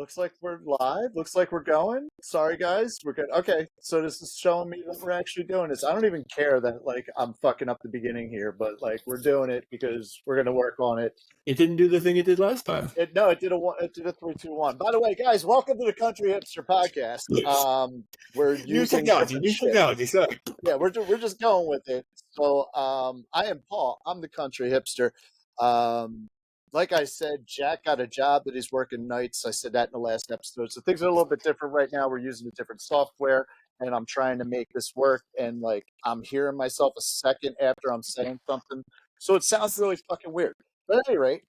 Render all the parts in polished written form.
Looks like we're live. Looks like we're going. Sorry, guys. We're good. Okay, so this is showing me that we're actually doing this. I don't even care that like I'm fucking up the beginning here, but like we're doing it because we're gonna work on it. It didn't do the thing it did last time. It did a one. It did a 3, 2, 1. By the way, guys, welcome to the Country Hipster Podcast. We're New using technology. So. Yeah, we're just going with it. So, I am Paul. I'm the Country Hipster. Like I said, Jack got a job that he's working nights. I said that in the last episode. So things are a little bit different right now. We're using a different software, and I'm trying to make this work. And like, I'm hearing myself a second after I'm saying something, so it sounds really fucking weird. But at any rate,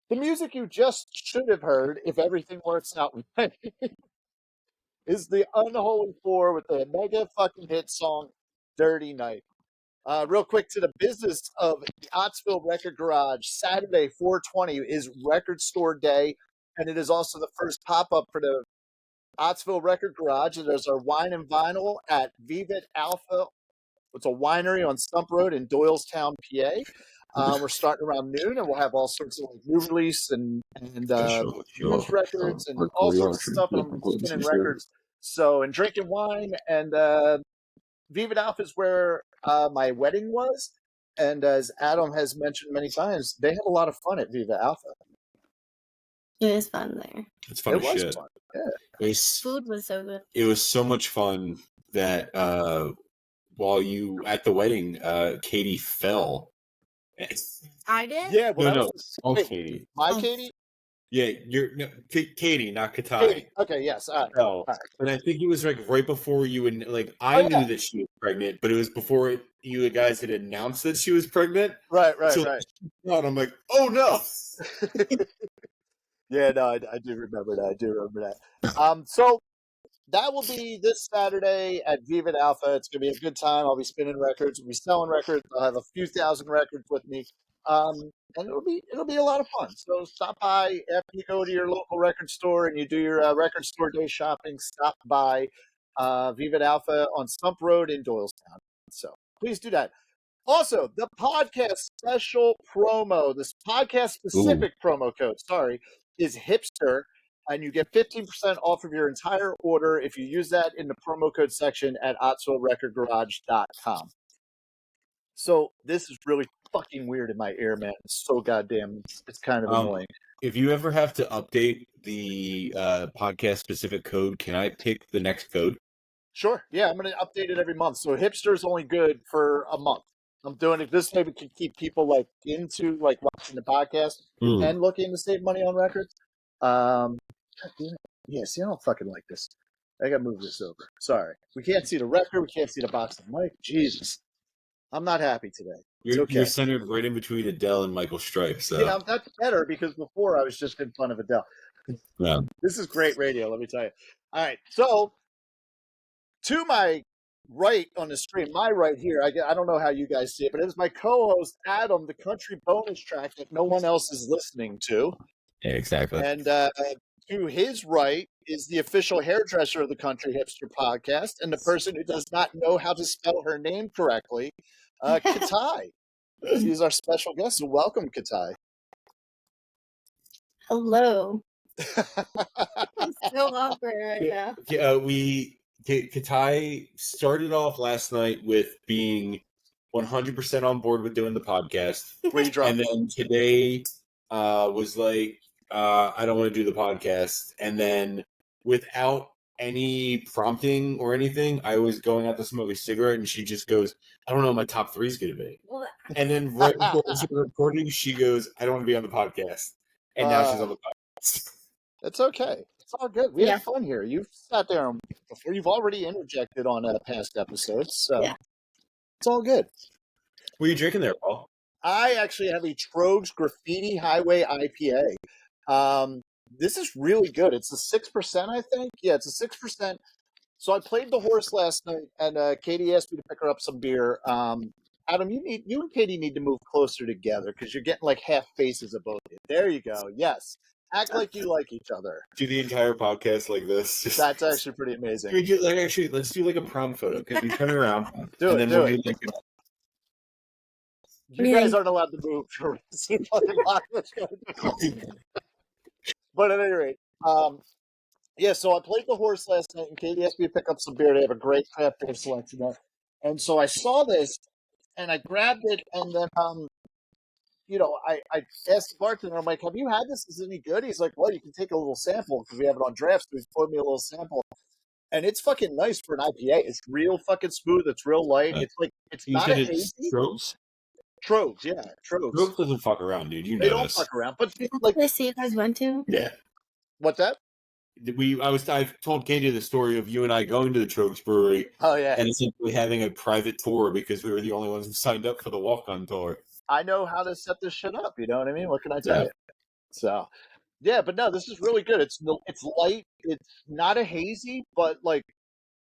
the music you just should have heard, if everything works out right, is the Unholy Four with the mega fucking hit song "Dirty Night." Real quick to the business of the Ottsville Record Garage. Saturday, 4/20 is Record Store Day, and it is also the first pop-up for the Ottsville Record Garage. And there's our wine and vinyl at Vivet Alpha. It's a winery on Stump Road in Doylestown, PA. We're starting around noon, and we'll have all sorts of like new release and used records and all sorts of stuff. And I'm spinning records. So, and drinking wine, and Viva Alpha is where my wedding was, and as Adam has mentioned many times, they have a lot of fun at Viva Alpha. It is fun there. It's fun as shit. Fun. Yeah. Food was so good. It was so much fun that while you at the wedding, Katie fell. I did? Yeah. Well, no, Katie. My Katie. Yeah, Katie, not Katai. Katie. Okay, yes. All right. No, all right. But I think it was like right before you and like I knew that she was pregnant, but it was before you guys had announced that she was pregnant. Right. So, and I'm like, oh no. Yeah, no, I do remember that. So that will be this Saturday at Viva Alpha. It's gonna be a good time. I'll be spinning records. We'll be selling records. I'll have a few thousand records with me. And it'll be a lot of fun. So stop by after you go to your local record store and you do your record store day shopping. Stop by Viva Alpha on Stump Road in Doylestown. So please do that. Also, the podcast special promo, this podcast specific promo code, is hipster, and you get 15% off of your entire order if you use that in the promo code section at OttsvilleRecordGarage.com. So this is really fucking weird in my ear, man. It's so goddamn. It's kind of annoying. If you ever have to update the podcast specific code, can I pick the next code? Sure. Yeah, I'm going to update it every month. So hipster is only good for a month. I'm doing it. This maybe can keep people like into like watching the podcast and looking to save money on records. Yeah, see, I don't fucking like this. I got to move this over. Sorry. We can't see the record. We can't see the box of mic. Jesus. I'm not happy today. You're centered right in between Adele and Michael Stipe. So. Yeah, that's better because before I was just in fun of Adele. Yeah. This is great radio, let me tell you. All right, so to my right on the screen, my right here, I don't know how you guys see it, but it is my co-host, Adam, the country bonus track that no one else is listening to. Yeah, exactly. And to his right is the official hairdresser of the Country Hipster Podcast and the person who does not know how to spell her name correctly, Katai. She's our special guest, so welcome, Katai. Hello. I'm so awkward right now. Katai started off last night with being 100% on board with doing the podcast. And then today was like, I don't want to do the podcast. And then without any prompting or anything, I was going out to smoke a cigarette and she just goes, I don't know what my top 3 is going to be. And then right before we started recording, she goes, I don't want to be on the podcast. And now she's on the podcast. That's okay. It's all good. We have fun here. You've sat there before. You've already interjected on past episodes. So it's all good. What are you drinking there, Paul? I actually have a Trogs Graffiti Highway IPA. This is really good. It's a 6%, I think. Yeah, it's a 6%. So I played the horse last night, and Katie asked me to pick her up some beer. Adam, you and Katie need to move closer together because you're getting like half faces of both of you. There you go. Yes. Act like you like each other. Do the entire podcast like this. That's actually pretty amazing. Let's do like a prom photo. Because you turn around. Do it. You guys aren't allowed to move for But at any rate, Yeah, so I played the horse last night, and Katie asked me to pick up some beer. They have a great craft beer selection there. And so I saw this, and I grabbed it, and then, I asked the bartender, I'm like, have you had this? Is it any good? He's like, well, you can take a little sample because we have it on draft. So he's poured me a little sample. And it's fucking nice for an IPA. It's real fucking smooth. It's real light. It's like, it's You not a said it's hazy. Strokes? Trogs, yeah, Trogs. Strokes doesn't fuck around, dude. You They know don't this. fuck around. But, Did like, they see you guys went to? Yeah. what's that? I've told Katie the story of you and I going to the Strokes Brewery Oh, yeah. and essentially having a private tour because we were the only ones who signed up for the walk-on tour. I know how to set this shit up. You know what I mean? What can I tell you? So, yeah, but no, this is really good. It's light. It's not a hazy, but like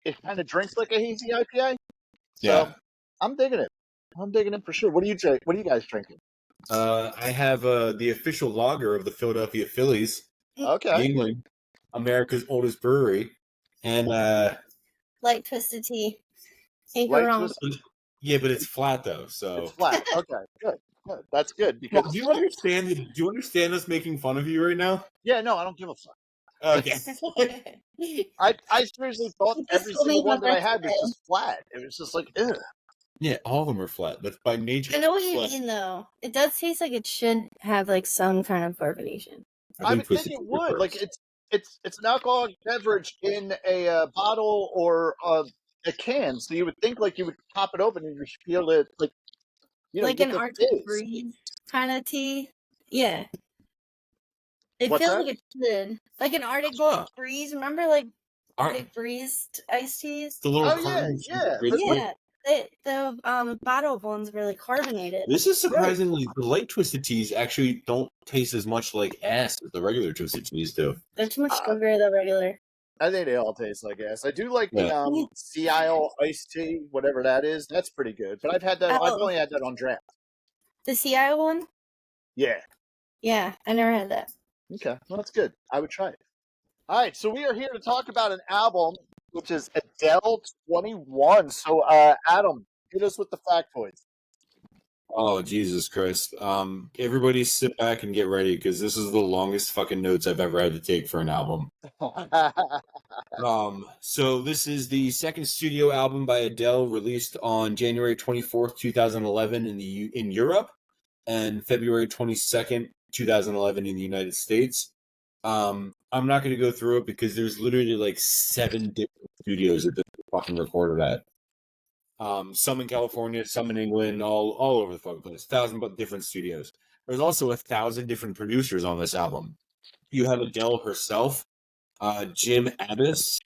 it kind of drinks like a hazy IPA. So Yeah. I'm digging it. I'm digging it for sure. What do you drink? What are you guys drinking? I have the official lager of the Philadelphia Phillies, Okay. Yingling, America's oldest brewery, and Light twisted tea. Can't go Light wrong. twist. yeah, but it's flat though. So It's flat. Okay, good. Good. That's good Well, because do you understand us making fun of you right now? yeah, no, I don't give a fuck. Okay. I seriously thought You just every told me single one about that I that had was today. just flat. It was just like, ugh. Yeah, all of them are flat. That's by nature. I know what you flat. mean, though. It does taste like it should have like some kind of carbonation. I would think it would. Like it's an alcoholic beverage in a bottle or a can, so you would think like you would pop it open and you should feel it like Like get an the Arctic fizz. Breeze kind of tea. Yeah. It What's feels that? like it should. Like an Arctic Huh. Breeze. Remember like Ar- Arctic Breeze iced teas? The little Oh yeah, carton. yeah. But Yeah. The bottled ones were like carbonated. this is surprisingly the light twisted teas actually don't taste as much like ass as the regular twisted teas do. They're too much sugar, the regular. I think they all taste like ass. I do like Yeah. the Sea Isle iced tea, whatever that is. That's pretty good. But I've had that. I've Oh. only had that on draft. The Sea Isle one? Yeah. Yeah, I never had that. Okay. Well, that's good. I would try it. All right. So we are here to talk about an album, which is Adele 21. So, Adam, hit us with the factoids. Oh Jesus Christ! Everybody sit back and get ready because this is the longest fucking notes I've ever had to take for an album. So this is the second studio album by Adele, released on January 24th, 2011 in Europe, and February 22nd, 2011 in the United States. I'm not going to go through it because there's literally like 7 different studios that this fucking recorded at. Some in California, some in England, all over the fucking place. 1,000 different studios. There's also 1,000 different producers on this album. You have Adele herself, Jim Abbas,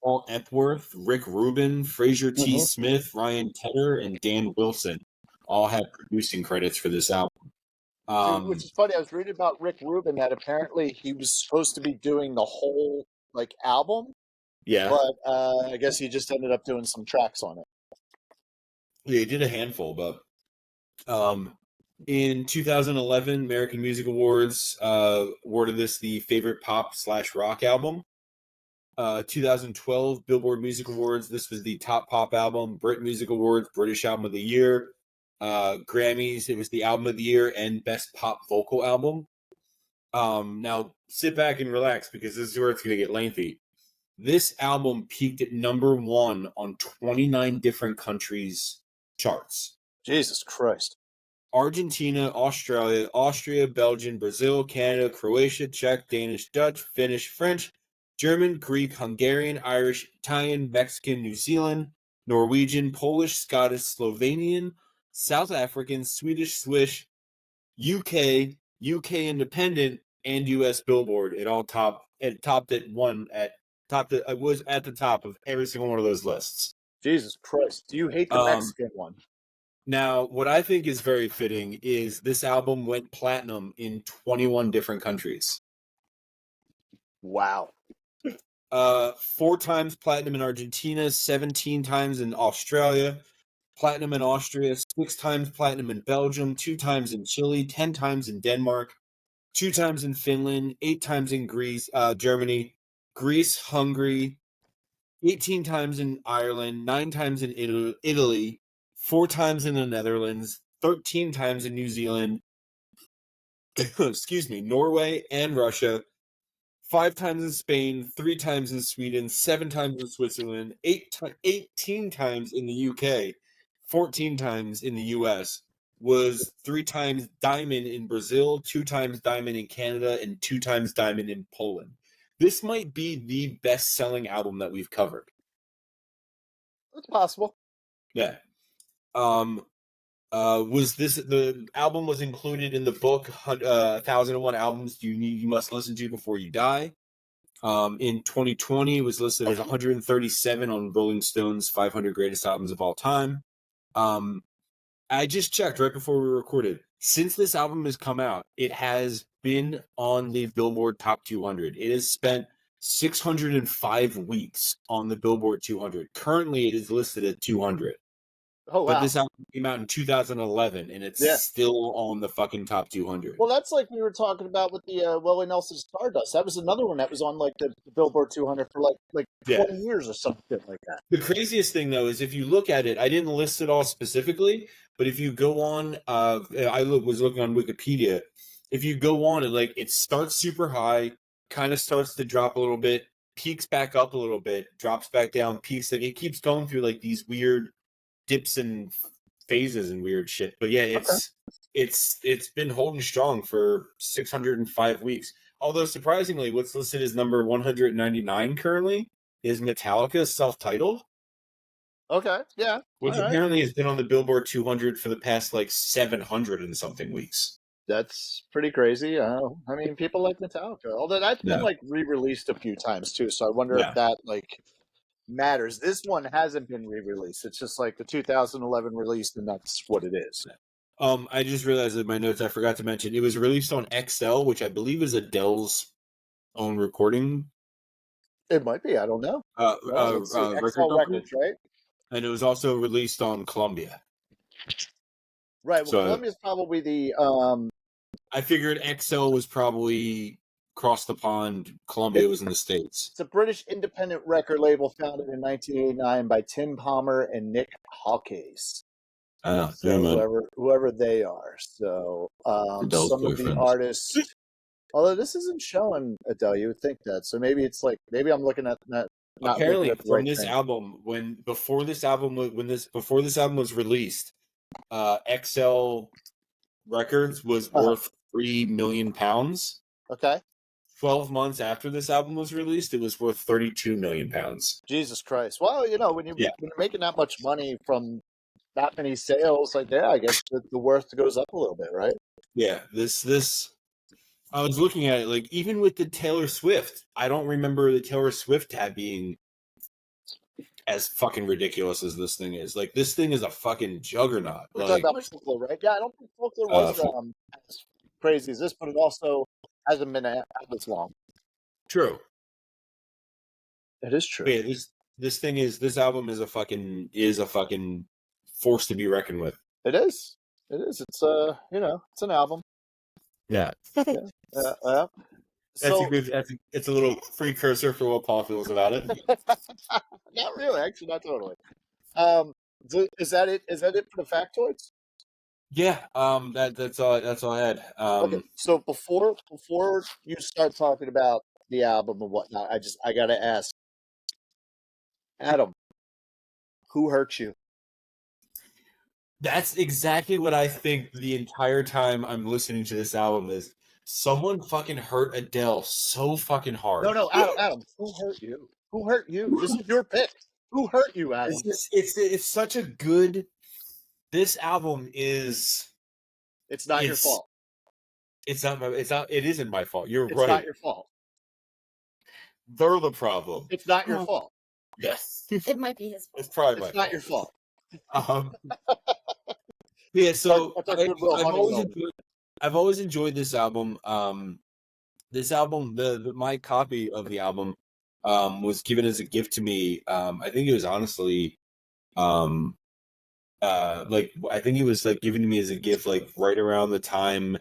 Paul Epworth, Rick Rubin, Fraser T. Smith, Ryan Tedder, and Dan Wilson all have producing credits for this album. Which is funny. I was reading about Rick Rubin that apparently he was supposed to be doing the whole like album. Yeah. But I guess he just ended up doing some tracks on it. Yeah, he did a handful, but in 2011, American Music Awards awarded this the favorite pop/rock album. 2012 Billboard Music Awards, this was the top pop album. Brit Music Awards, British Album of the Year. Grammys, it was the Album of the Year and Best Pop Vocal Album. Now, sit back and relax because this is where it's going to get lengthy. This album peaked at #1 on 29 different countries' charts. Jesus Christ. Argentina, Australia, Austria, Belgium, Brazil, Canada, Croatia, Czech, Danish, Dutch, Finnish, French, German, Greek, Hungarian, Irish, Italian, Mexican, New Zealand, Norwegian, Polish, Scottish, Slovenian, South African, Swedish, Swiss, UK Independent, and US Billboard. It all topped at was at the top of every single one of those lists. Jesus Christ. Do you hate the Mexican one? Now, what I think is very fitting is this album went platinum in 21 different countries. Wow. 4 times platinum in Argentina, 17 times in Australia, platinum in Austria, 6 times platinum in Belgium, 2 times in Chile, 10 times in Denmark, 2 times in Finland, 8 times in Germany, Greece, Hungary, 18 times in Ireland, 9 times in Italy, 4 times in the Netherlands, 13 times in New Zealand, excuse me, Norway and Russia, 5 times in Spain, 3 times in Sweden, 7 times in Switzerland, 18 times in the UK, 14 times in the US, was 3 times diamond in Brazil, 2 times diamond in Canada, and 2 times diamond in Poland. This might be the best-selling album that we've covered. It's possible. Yeah. The album was included in the book 1001 Albums you must listen to before you die. In 2020, it was listed as 137 on Rolling Stone's 500 Greatest Albums of All Time. I just checked right before we recorded. Since this album has come out, it has been on the Billboard Top 200. It has spent 605 weeks on the Billboard 200. Currently, it is listed at 200. Oh, wow. But this album came out in 2011, and it's still on the fucking top 200. Well, that's like we were talking about with the Willie Nelson Stardust. That was another one that was on like the Billboard 200 for like 20 years or something like that. The craziest thing, though, is if you look at it, I didn't list it all specifically, but if you go on, was looking on Wikipedia. If you go on, it starts super high, kind of starts to drop a little bit, peaks back up a little bit, drops back down, peaks. Like it keeps going through like these weird dips and phases and weird shit. But yeah, it's been holding strong for 605 weeks. Although surprisingly, what's listed as number 199 currently is Metallica's self-titled. Okay, yeah. Which apparently has been on the Billboard 200 for the past 700 and something weeks. That's pretty crazy. I mean, people like Metallica. Although that's been re-released a few times too, so I wonder if that matters. This one hasn't been re-released. It's just like the 2011 release, and that's what it is. I just realized in my notes I forgot to mention it was released on XL, which I believe is Adele's own recording. It might be. I don't know. XL Records, right? And it was also released on Columbia. Right. Well, Columbia's probably the. I figured XL was probably across the pond. Columbia was in the States. It's a British independent record label founded in 1989 by Tim Palmer and Nick Hawkes. Whoever they are. So some of the artists. Although this isn't showing Adele, you would think that. So maybe it's maybe I'm looking at that. Apparently, from this album, before this album was released, XL Records was worth £3 million. Okay. 12 months after this album was released, it was worth £32 million. Jesus Christ! Well, when you're making that much money from that many sales, I guess the worth goes up a little bit, right? Yeah. This. I was looking at it, even with the Taylor Swift, I don't remember the Taylor Swift tab being as fucking ridiculous as this thing is. This thing is a fucking juggernaut. We're talking about Folklore, right? Yeah, I don't think Folklore was as crazy as this, but it also hasn't been out this long. True. It is true. But yeah, this album is a fucking force to be reckoned with. It is. It's it's an album. Yeah. So, it's a little precursor for what Paul feels about it. Not really, actually, not totally. Is that it? Is that it for the factoids? Yeah. That's all I had. Okay. So before you start talking about the album and whatnot, I gotta ask, Adam, who hurt you? That's exactly what I think the entire time I'm listening to this album is. Someone fucking hurt Adele so fucking hard. No, Adam, who hurt you? Who hurt you? This is your pick. Who hurt you, Adam? It's such a good. This album is. It's not your fault. It's not. It isn't my fault. You're right. It's not your fault. They're the problem. It's not your fault. Yes. It might be his fault. It's probably my fault. It's not your fault. Yeah, so I've always enjoyed this album. This album, my copy of the album, was given as a gift to me. I think it was honestly, I think it was given to me as a gift, right around the time,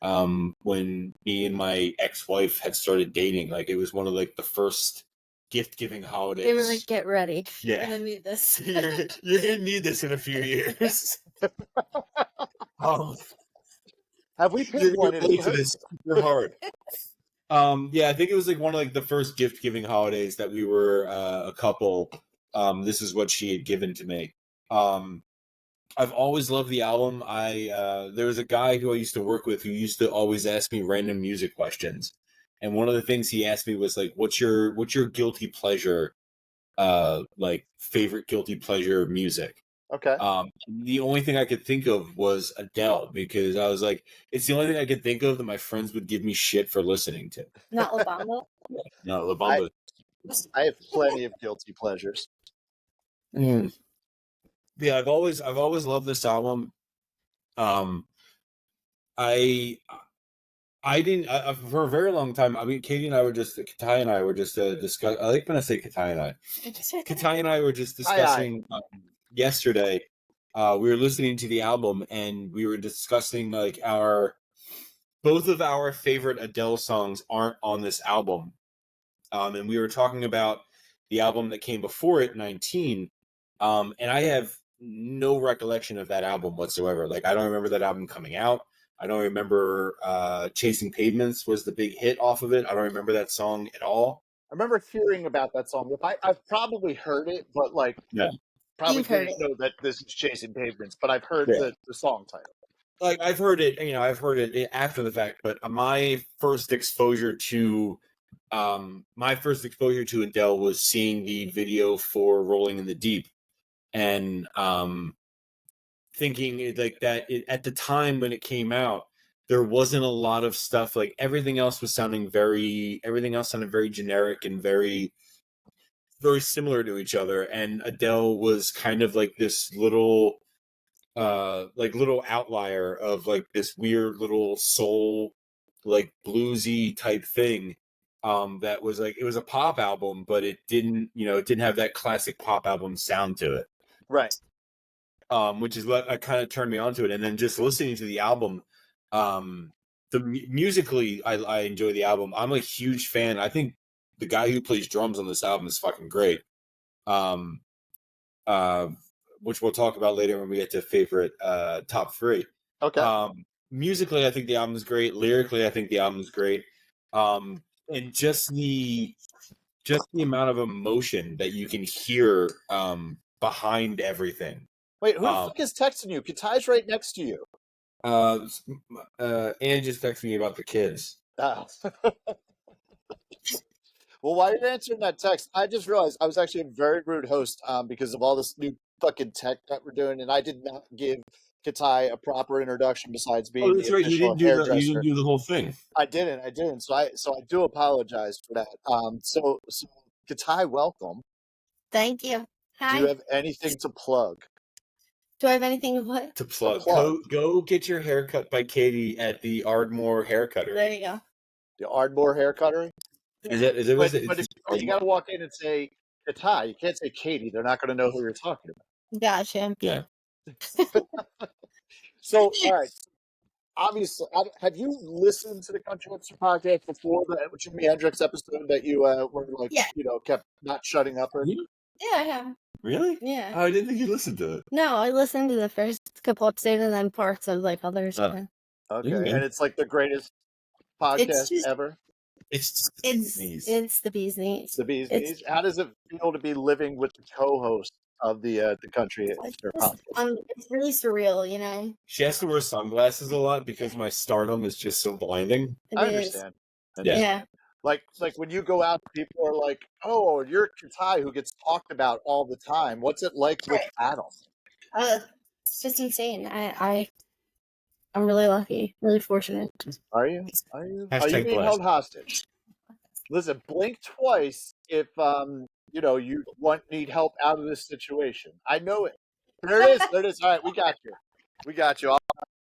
when me and my ex-wife had started dating. It was one of the first gift-giving holidays. They were get ready. Yeah. You're gonna need this. you're gonna need this in a few years. Have we picked one? This super hard. Yeah, I think it was like one of like the first gift giving holidays that we were a couple. This is what she had given to me. I've always loved the album. There was a guy who I used to work with who used to always ask me random music questions, and one of the things he asked me was like, what's your guilty pleasure, like favorite guilty pleasure music?" Okay. The only thing I could think of was Adele because I was like, it's the only thing I could think of that my friends would give me shit for listening to. Not La Bamba. No, La I Bamba. I have plenty of guilty pleasures. Mm. Yeah, I've always loved this album. Um, I I didn't for a very long time. I mean, Katie and I were just Katai and I were just discuss. I like when I say Katai and I. Katai and I were just Aye, aye. discussing yesterday. We were listening to the album and we were discussing like both of our favorite Adele songs aren't on this album. And we were talking about the album that came before it, 19. And I have no recollection of that album whatsoever. Like, I don't remember that album coming out. I don't remember Chasing Pavements was the big hit off of it. I don't remember that song at all. I remember hearing about that song. I've probably heard it, but like, Yeah. probably You've heard didn't it. know that this is Chasing Pavements, but I've heard Yeah. the song title. Like, I've heard it after the fact, but my first exposure to Adele was seeing the video for Rolling in the Deep. And thinking like that at the time when it came out, there wasn't a lot of stuff. Like everything else sounded very generic and very very similar to each other. And Adele was kind of like this little little outlier of like this weird little soul like bluesy type thing. That was like, it was a pop album, but it didn't have that classic pop album sound to it. Right. Which is what kind of turned me onto it. And then just listening to the album, musically, I enjoy the album. I'm a huge fan. I think the guy who plays drums on this album is fucking great. Um, uh, which we'll talk about later when we get to favorite top three. Okay. Musically, I think the album is great. Lyrically, I think the album is great. And just the amount of emotion that you can hear behind everything. Wait, who the fuck is texting you? Katai's right next to you. Anne just texted me about the kids. Oh. Well, while you're answering that text, I just realized I was actually a very rude host because of all this new fucking tech that we're doing, and I did not give Katai a proper introduction besides being That's the right. You official didn't hairdresser. you didn't do the whole thing. I didn't. So I do apologize for that. So Katai, welcome. Thank you. Hi. Do you have anything to plug? Do I have anything to what? To plug. Go get your hair cut by Katie at the Ardmore Hair Cutter. There you go. The Ardmore Hair Cuttery? Is it? But you got to walk in and say Katai. You can't say Katie. They're not going to know who you're talking about. Gotcha. Yeah. So, all right. Obviously, have you listened to the Country Hipster podcast before the Jimi Hendrix episode that you were like, Yeah. kept not shutting up? Yeah, I have. Really? Yeah. Oh, I didn't think you listened to it. No, I listened to the first couple episodes and then parts of like others. Okay, Yeah. and it's like the greatest podcast ever. It's the bee's knees. It's the bee's knees. How does it feel to be living with the co-host of the Country Hipster podcast? It's really surreal, you know. She has to wear sunglasses a lot because my stardom is just so blinding. I understand. Yeah. Like when you go out, people are like, "Oh, you're Katai who gets talked about all the time. What's it like with Adam?" It's just insane. I'm really lucky, really fortunate. Are you? Are you being held hostage? Listen, blink twice if you need help out of this situation. I know it. There it is. All right, we got you.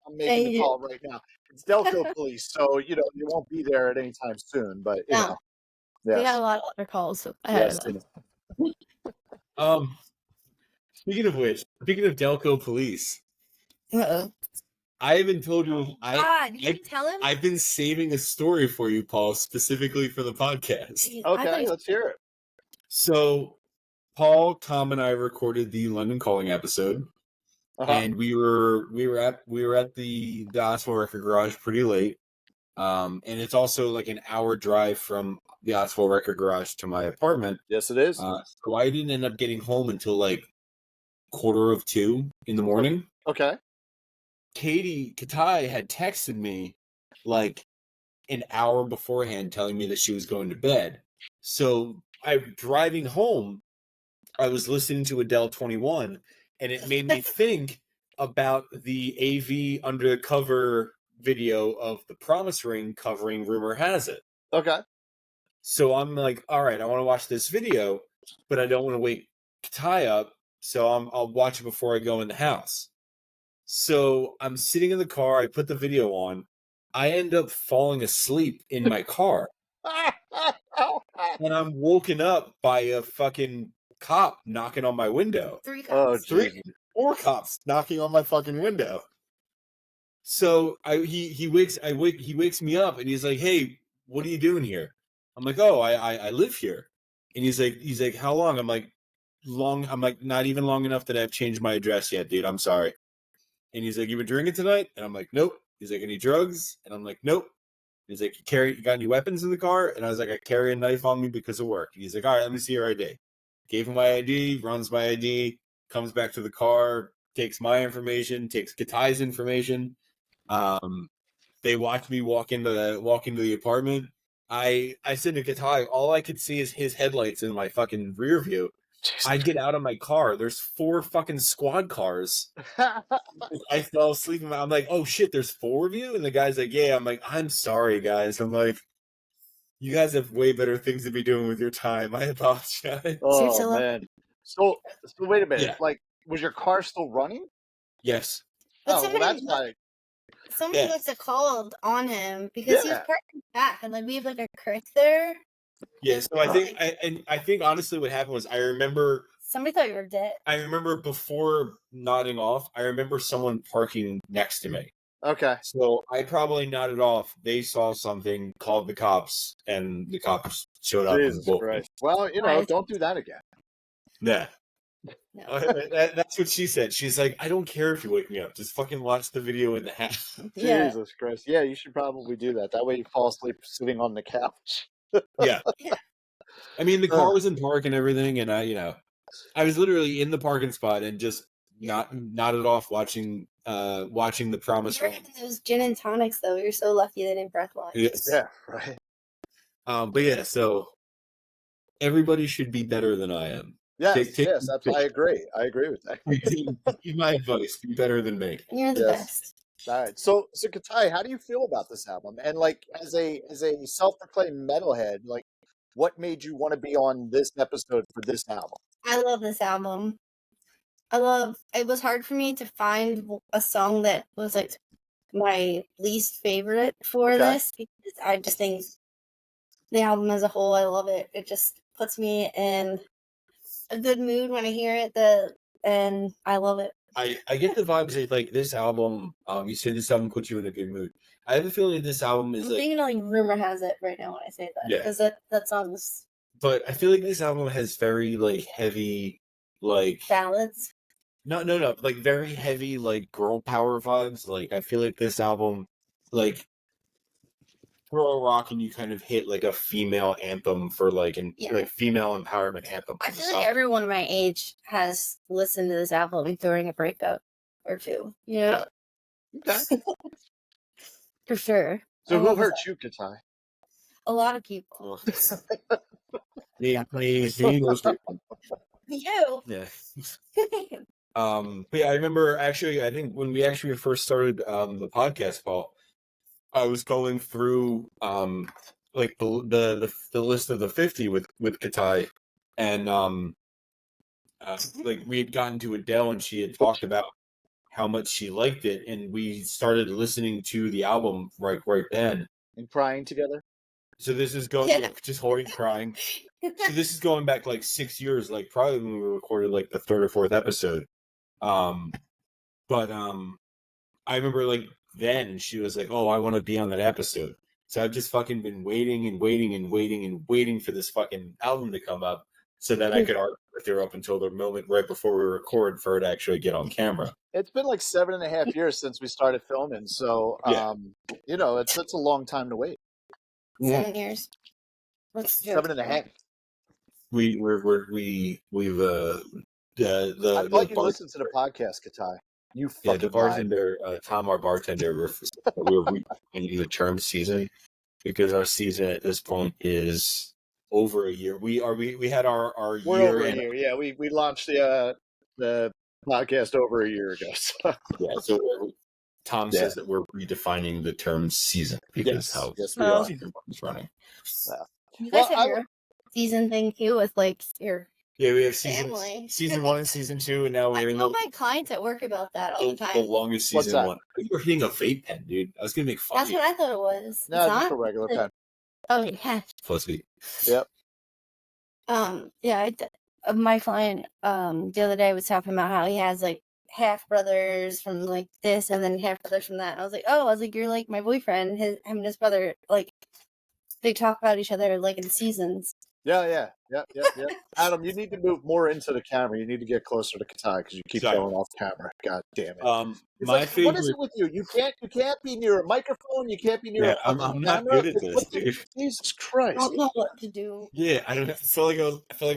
I'm making the call right now. It's Delco Police, so you won't be there at any time soon. But you know, we got a lot of other calls. So Speaking of Delco Police, I haven't told you. You can tell him. I've been saving a story for you, Paul, specifically for the podcast. Okay, let's hear it. So, Paul, Tom, and I recorded the London Calling episode, and we were at the Osmo Record Garage pretty late. And it's also like an hour drive from the Oxford Record Garage to my apartment. Yes, it is. So I didn't end up getting home until like 1:45 in the morning. Okay. Katie Katai had texted me like an hour beforehand telling me that she was going to bed. So I'm driving home, I was listening to Adele 21, and it made me think about the AV undercover video of the Promise Ring covering Rumor Has It. Okay. So I'm like, all right, I want to watch this video, but I don't want to wake Katai up, so I'll watch it before I go in the house. So I'm sitting in the car, I put the video on, I end up falling asleep in my car. And I'm woken up by a fucking cop knocking on my window. 3 Oh, cops. geez. 4 cops knocking on my fucking window. So he wakes me up and he's like, "Hey, what are you doing here?" I'm like, "Oh, I live here." And he's like, "How long?" I'm like, "Long." I'm like, "Not even long enough that I've changed my address yet, dude. I'm sorry." And he's like, "You been drinking tonight?" And I'm like, "Nope." He's like, "Any drugs?" And I'm like, "Nope." He's like, you got any weapons in the car? And I was like, I carry a knife on me because of work. And he's like, all right, let me see your ID. Gave him my ID, runs my ID, comes back to the car, takes my information, takes Katai's information. They watch me walk into the apartment. I said to Katai, all I could see is his headlights in my fucking rear view. I get out of my car. There's 4 fucking squad cars. I fell asleep. I'm like, oh shit, there's 4 of you? And the guy's like, yeah. I'm like, I'm sorry, guys. I'm like, you guys have way better things to be doing with your time. I apologize. Oh, man. So wait a minute. Yeah. Like, was your car still running? Yes. But Oh, well, that's why. somebody Yeah. must have called on him because he was Yeah. parked in the back, and like we have like a creek there. Yeah. So I think honestly, what happened was Somebody thought you were dead. I remember before nodding off, I remember someone parking next to me. Okay. So I probably nodded off. They saw something, called the cops, and the cops showed up. Jesus and Christ. Well, don't do that again. Yeah. No. That's what she said. She's like, I don't care if you wake me up. Just fucking watch the video in the house. Yeah. Jesus Christ. Yeah, you should probably do that. That way you fall asleep sitting on the couch. Yeah. Yeah. I mean, the car was in park and everything, and I was literally in the parking spot and just nodded off watching the Promise You're Ring. having those gin and tonics though. You're so lucky they didn't breathalyze. Yes. Yeah, right. But yeah, so everybody should be better than I am. Yes, yes, I agree. I agree with that. My advice: be better than me. You're the Yes. best. All right. So Katai, how do you feel about this album? And like as a self-proclaimed metalhead, like what made you want to be on this episode for this album? I love this album. It was hard for me to find a song that was like my least favorite for Okay. this because I just think the album as a whole, I love it. It just puts me in a good mood when I hear it. And I love it. I get the vibes that like this album. You said this album puts you in a good mood. I have a feeling that this album is I'm like, thinking like Rumor Has It right now when I say that Yeah. because that song's but I feel like this album has very like heavy, like ballads. no, like very heavy like girl power vibes. Like I feel like this album, like throw a rock and you kind of hit like a female anthem for like like female empowerment anthem. I feel like everyone my age has listened to this album during a breakup or two. You know, Okay. for sure. So I who love this hurt you, Katai? A lot of people. Yeah, please. You. You. Yeah. But yeah, I remember actually. I think when we actually first started the podcast, Paul, I was going through like the list of the 50 with Katai, and like we had gotten to Adele, and she had talked about how much she liked it, and we started listening to the album right then. And crying together? So this is going just holding crying. So this is going back like 6 years, like probably when we recorded like the 3rd or 4th episode. But I remember like then she was like, "Oh, I want to be on that episode." So I've just fucking been waiting and waiting and waiting and waiting for this fucking album to come up. so that I could argue with her up until the moment right before we record for her to actually get on camera. It's been like 7.5 years since we started filming, so it's a long time to wait. 7 years. Let's do 7.5. We've I thought you listened to the podcast, Katai. You fucking the bartender, Tom, our bartender, we're redefining the term season because our season at this point is over a year. We had our We're year over a year. Yeah, we launched the podcast over a year ago. So. Yeah, so Tom says that we're redefining the term season because yes we are. Season is running. You guys have your season thing too with like your we have season 1 and season 2, and now we're I tell my clients at work about that all the time. The longest season 1. You were hitting a vape pen, dude. I was gonna make fun. That's what I thought it was. No, it's just a regular pen. Oh yeah. Pussy. Yep. My client the other day was talking about how he has like half brothers from like this and then half brothers from that. I was like, you're like my boyfriend. Him and his brother, like they talk about each other like in seasons. Yeah. Adam, you need to move more into the camera. You need to get closer to Katai because you keep going off camera. God damn it! My favorite. What is it with you? You can't be near a microphone. You can't be near. I'm not good at this, dude. Jesus Christ! I don't know what to do. Yeah, I don't. I feel like I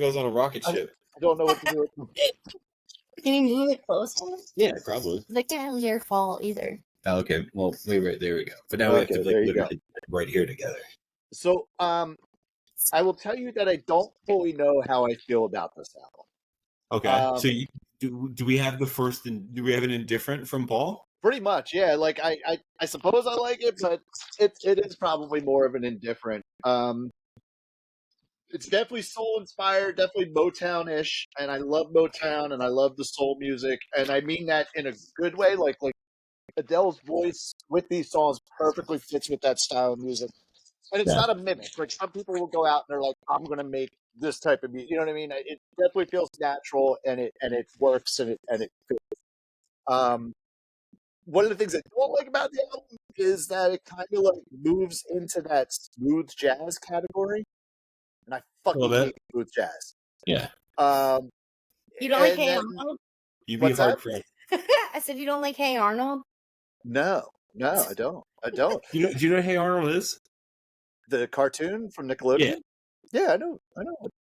was on a rocket ship. I don't know what to do. Can you move it closer? Yeah, probably. Like that was your fault either. Oh, okay, well, right there we go. But now we have to like literally right here together. So, I will tell you that I don't fully know how I feel about this album. Okay, so do we have do we have an indifferent from Paul? Pretty much, yeah. Like I suppose I like it, but it is probably more of an indifferent. It's definitely soul inspired, definitely Motown-ish, and I love Motown and I love the soul music, and I mean that in a good way. Like Adele's voice with these songs perfectly fits with that style of music. And it's not a mimic. Like some people will go out and they're like, "I'm going to make this type of music." You know what I mean? It definitely feels natural, and it works, and it fits. One of the things I don't like about the album is that it kind of like moves into that smooth jazz category, and I fucking hate smooth jazz. Yeah. You don't like Hey Arnold? You'd be hard for. I said you don't like Hey Arnold? No, I don't. Do you know Hey Arnold is? The cartoon from Nickelodeon? Yeah, I know.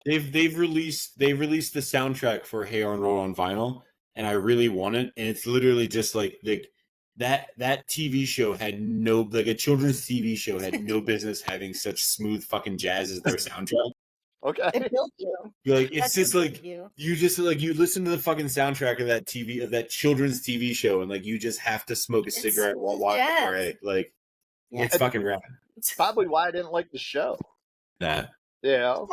They've released the soundtrack for Hey Arnold on vinyl, and I really want it. And it's literally just like that TV show had a children's TV show had no business having such smooth fucking jazz as their soundtrack. Okay. It built you. It's just like you just like you listen to the fucking soundtrack of that children's TV show, and like you just have to smoke a cigarette while watching it. Like it's fucking rad. It's probably why I didn't like the show. Nah. Yeah.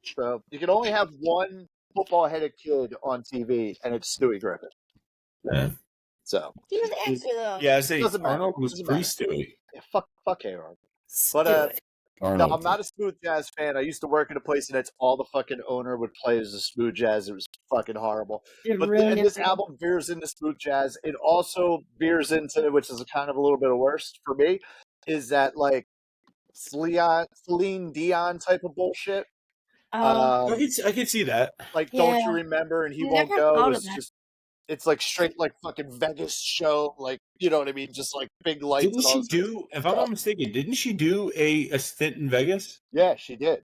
So you can only have one football-headed kid on TV, and it's Stewie Griffin. Yeah. So he was the actor though. Yeah, I say Arnold was pre-Stewie. Yeah, fuck Aaron. But no, I'm not a smooth jazz fan. I used to work in a place that all the fucking owner would play as a smooth jazz. It was fucking horrible. But this album veers into smooth jazz. It also veers into, which is kind of a little bit of worse for me, is that like Celine Dion type of bullshit. I can see that. Like, don't you remember? And he won't go. It's like straight like fucking Vegas show. Like, you know what I mean? Just like big lights. Didn't she do? If I'm not mistaken, didn't she do a stint in Vegas? Yeah, she did.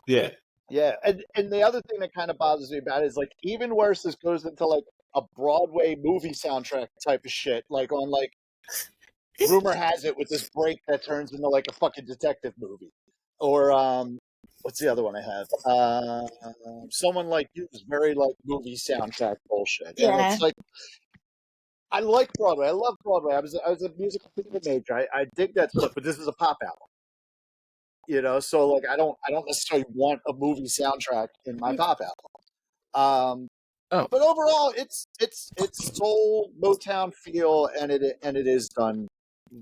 Yeah. Yeah, and the other thing that kind of bothers me about it is like even worse. This goes into like a Broadway movie soundtrack type of shit. Like on like. Rumor has it with this break that turns into like a fucking detective movie, or what's the other one I have? Someone Like You is very like movie soundtrack bullshit. Yeah. And it's like I like Broadway. I love Broadway. I was a musical theater major. I dig that stuff, but this is a pop album. You know, so like I don't necessarily want a movie soundtrack in my pop album. But overall, it's soul Motown feel, and it is done.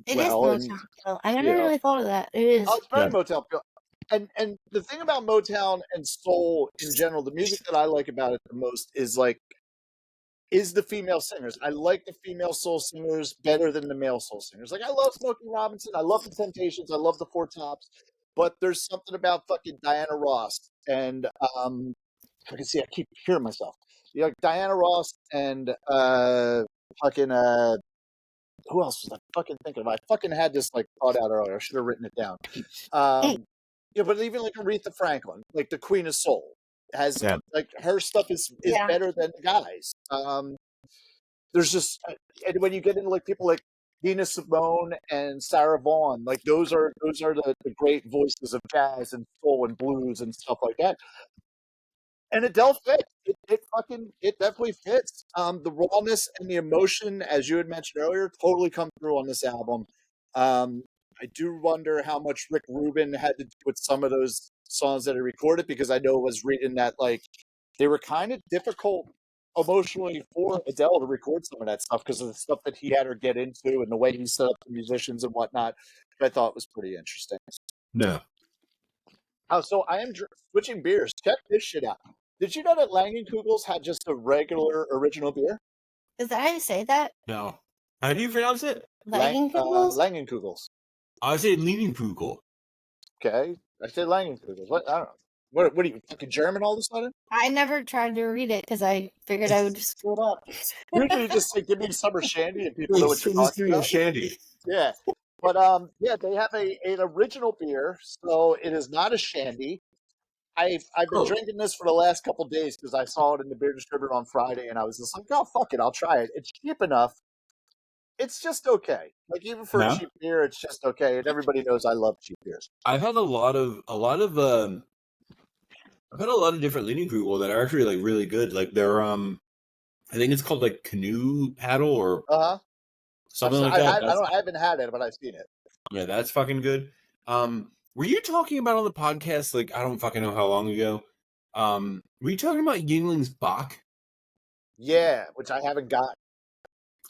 It is Motown feel. I never really thought of that. It is. Oh, it's very Motown feel. And the thing about Motown and soul in general, the music that I like about it the most is the female singers. I like the female soul singers better than the male soul singers. Like I love Smokey Robinson, I love the Temptations, I love the Four Tops, but there's something about fucking Diana Ross and I can see. I keep hearing myself. Like Diana Ross and fucking who else was I fucking thinking of? I fucking had this like thought out earlier. I should have written it down. But even like Aretha Franklin, like the Queen of Soul, has like her stuff is better than the guys. There's just and when you get into like people like Nina Simone and Sarah Vaughan, like those are the great voices of jazz and soul and blues and stuff like that. And Adele fits. It definitely fits. The rawness and the emotion, as you had mentioned earlier, totally come through on this album. I do wonder how much Rick Rubin had to do with some of those songs that he recorded, because I know I was reading that like they were kind of difficult emotionally for Adele to record some of that stuff because of the stuff that he had her get into and the way he set up the musicians and whatnot. I thought was pretty interesting. No. Oh, so I am switching beers. Check this shit out. Did you know that Langenkugel's had just a regular original beer? Is that how you say that? No. How do you pronounce it? Langenkugel's? Langenkugel's. I say Lienenkugel. Okay. I said Langenkugel's. What? I don't know. What are you, fucking German all of a sudden? I never tried to read it because I figured I would just screw it up. Usually you just say, give me summer shandy and people know what you're talking about. Shandy. Yeah. But yeah, they have an original beer, so it is not a shandy. I've been drinking this for the last couple of days because I saw it in the beer distributor on Friday, and I was just like, oh, fuck it, I'll try it. It's cheap enough. It's just okay. Like even for a cheap beer, it's just okay. And everybody knows I love cheap beers. I've had a lot of different Lienenkugel that are actually like really good. Like they're I think it's called like Canoe Paddle or something like that. I haven't had it, but I've seen it. Yeah, that's fucking good. Were you talking about on the podcast, like, I don't fucking know how long ago, were you talking about Yingling's Bach? Yeah, which I haven't got.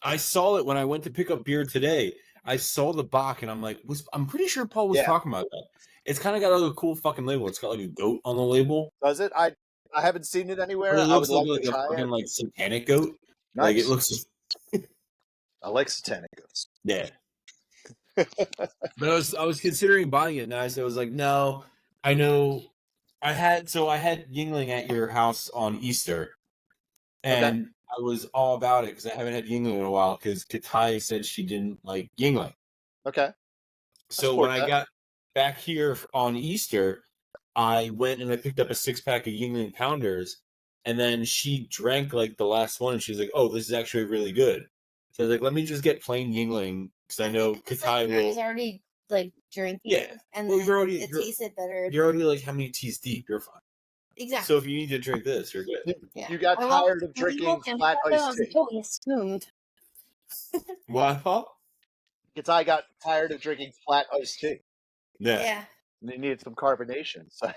I saw it when I went to pick up beer today. I saw the Bach, and I'm like, I'm pretty sure Paul was talking about that. It's kind of got like a cool fucking label. It's got like a goat on the label. Does it? I haven't seen it anywhere. It looks like a fucking like satanic goat. Nice. Like it looks. I like satanic goats. Yeah. But I was considering buying it, and I was like, no, I know. I had Yingling at your house on Easter, and I was all about it because I haven't had Yingling in a while because Katai said she didn't like Yingling. Okay. So when I got back here on Easter, I went and I picked up a 6-pack of Yingling Pounders, and then she drank like the last one, and she's like, "Oh, this is actually really good." So I was like, "Let me just get plain Yingling because I know Katai will." He's already like drinking. Yeah, and well, it tasted better. You're already like how many teas deep? You're fine. Exactly. So if you need to drink this, you're good. Yeah. You got tired of drinking flat iced tea. Totally assumed. What, Paul? I got tired of drinking flat iced tea. Yeah. And they needed some carbonation. So.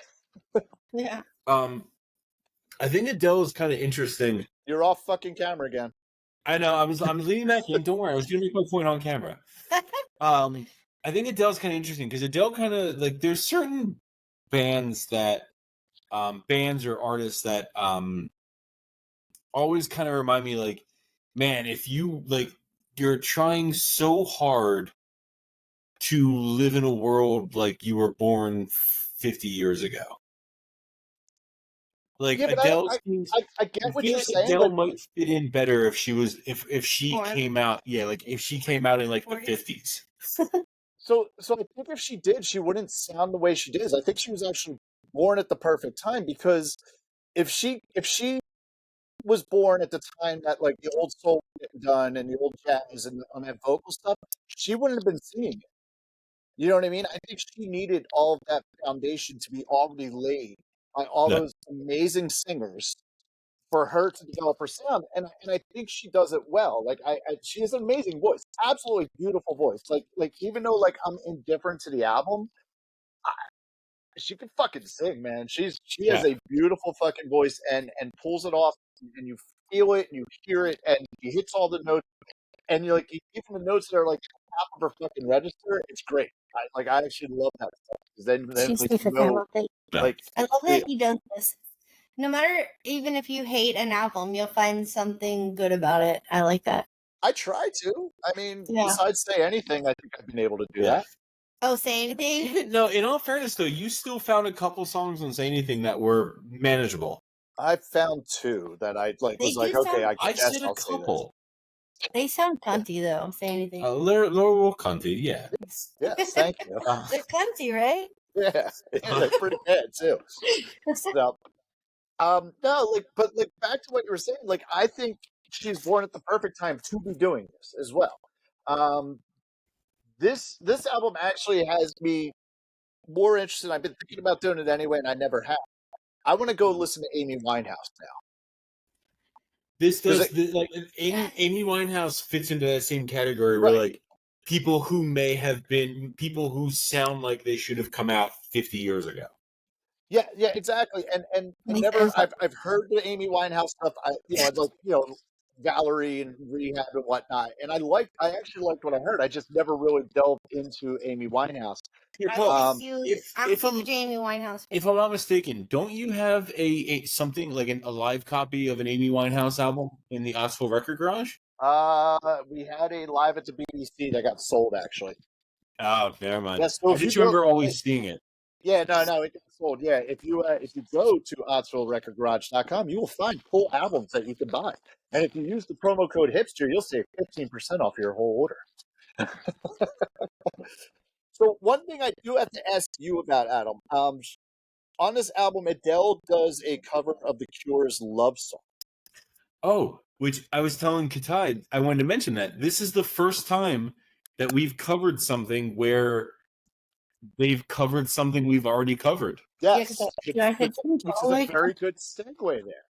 Yeah. I think Adele is kind of interesting. You're off fucking camera again. I know. I'm leaning back in. Don't worry. I was gonna make my point on camera. I think Adele's kind of interesting because Adele kind of like there's certain bands that bands or artists that always kind of remind me like, man, if you like you're trying so hard to live in a world like you were born 50 years ago. Like Adele, I get what you're saying. Adele might fit in better if she was if she came out, like if she came out in like the 50s. So I think if she did, she wouldn't sound the way she does. I think she was actually born at the perfect time because if she was born at the time that like the old soul was getting done and the old jazz and on that vocal stuff, she wouldn't have been singing it. You know what I mean? I think she needed all of that foundation to be already laid by all those amazing singers for her to develop her sound, and I think she does it well. Like she has an amazing voice, absolutely beautiful voice. Like even though like I'm indifferent to the album, she can fucking sing, man. She has a beautiful fucking voice and pulls it off, and you feel it and you hear it, and she hits all the notes, and you're like even the notes that are like half of her fucking register. It's great. I actually love that stuff because then She's like, you know, like I love that he does this. No matter, even if you hate an album, you'll find something good about it. I like that. I try to. I mean, besides Say Anything, I think I've been able to do that. Oh, Say Anything? No, in all fairness, though, you still found a couple songs on Say Anything that were manageable. I found two that I like. They Was like, do okay, sound. I guess said a I'll say this. couple. They sound cunty though. I'm saying anything. A little cunty, yeah. Yes, thank you. They're cunty, right? Yeah, they're pretty bad too. So, no, like, but like back to what you were saying. Like, I think she's born at the perfect time to be doing this as well. Um, this album actually has me more interested. I've been thinking about doing it anyway, and I never have. I want to go listen to Amy Winehouse now. This 'Cause does like Amy Winehouse fits into that same category where Right. like people who may have been people who sound like they should have come out 50 years ago. Yeah, exactly. And Makes never sense. I've heard the Amy Winehouse stuff. I'd like Valerie and Rehab and whatnot. And I actually liked what I heard. I just never really delved into Amy Winehouse. Here, I Paul, Um, I'm if a I'm Jamie Winehouse. if I'm not mistaken, don't you have a something like a live copy of an Amy Winehouse album in the Oxford Record Garage? we had a live at the BBC that got sold actually. Oh, never mind. Yes, so I just remember always seeing it. Yeah, no, it got sold. Yeah, if you go to OttsvilleRecordGarage.com, you will find full albums that you can buy. And if you use the promo code hipster, you'll save 15% off your whole order. So one thing I do have to ask you about, Adam, on this album, Adele does a cover of The Cure's "Love Song." Oh, which I was telling Katai, I wanted to mention that this is the first time that we've covered something where they've covered something we've already covered. Yes, Yeah, 'cause I said, which is a very good segue there.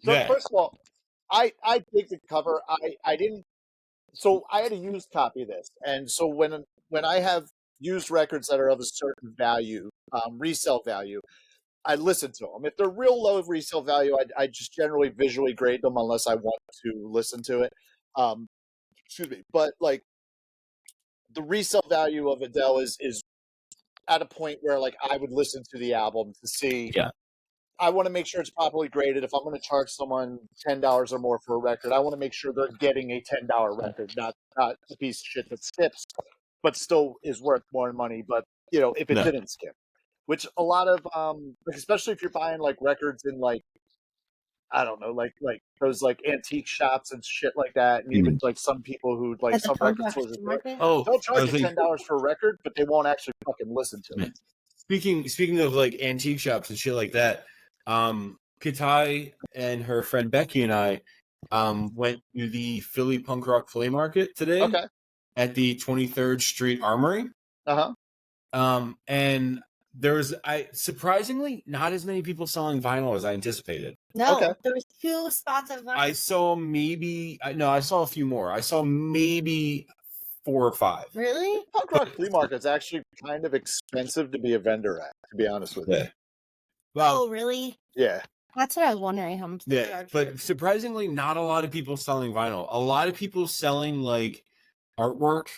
So Yeah. first of all, I dig the cover. I didn't. So I had a used copy of this, and so when I have used records that are of a certain value, resale value, I listen to them. If they're real low resale value, I just generally visually grade them unless I want to listen to it. Excuse me, but like the resale value of Adele is at a point where like I would listen to the album to see. Yeah. I want to make sure it's properly graded. If I'm going to charge someone $10 or more for a record, I want to make sure they're getting a $10 record, not a piece of shit that skips, but still is worth more money. But if it didn't skip, which a lot of especially if you're buying like records in like I don't know, like those like antique shops and shit like that, and even like some people who like At the some punk record rock stores market? they'll charge you $10 for a record, but they won't actually fucking listen to it. Speaking of like antique shops and shit like that, Katai and her friend Becky and I went to the Philly Punk Rock Flea Market today. Okay. At the 23rd Street Armory. And there's surprisingly not as many people selling vinyl as I anticipated. No, Okay. there was 2 spots of vinyl. I saw I saw a few more. I saw maybe 4 or 5. Really? Punk rock flea market's actually kind of expensive to be a vendor at, to be honest with you. Yeah. Well, Oh, really? Yeah. That's what I was wondering. How much they yeah, charge but for. surprisingly, not a lot of people selling vinyl. A lot of people selling like artwork.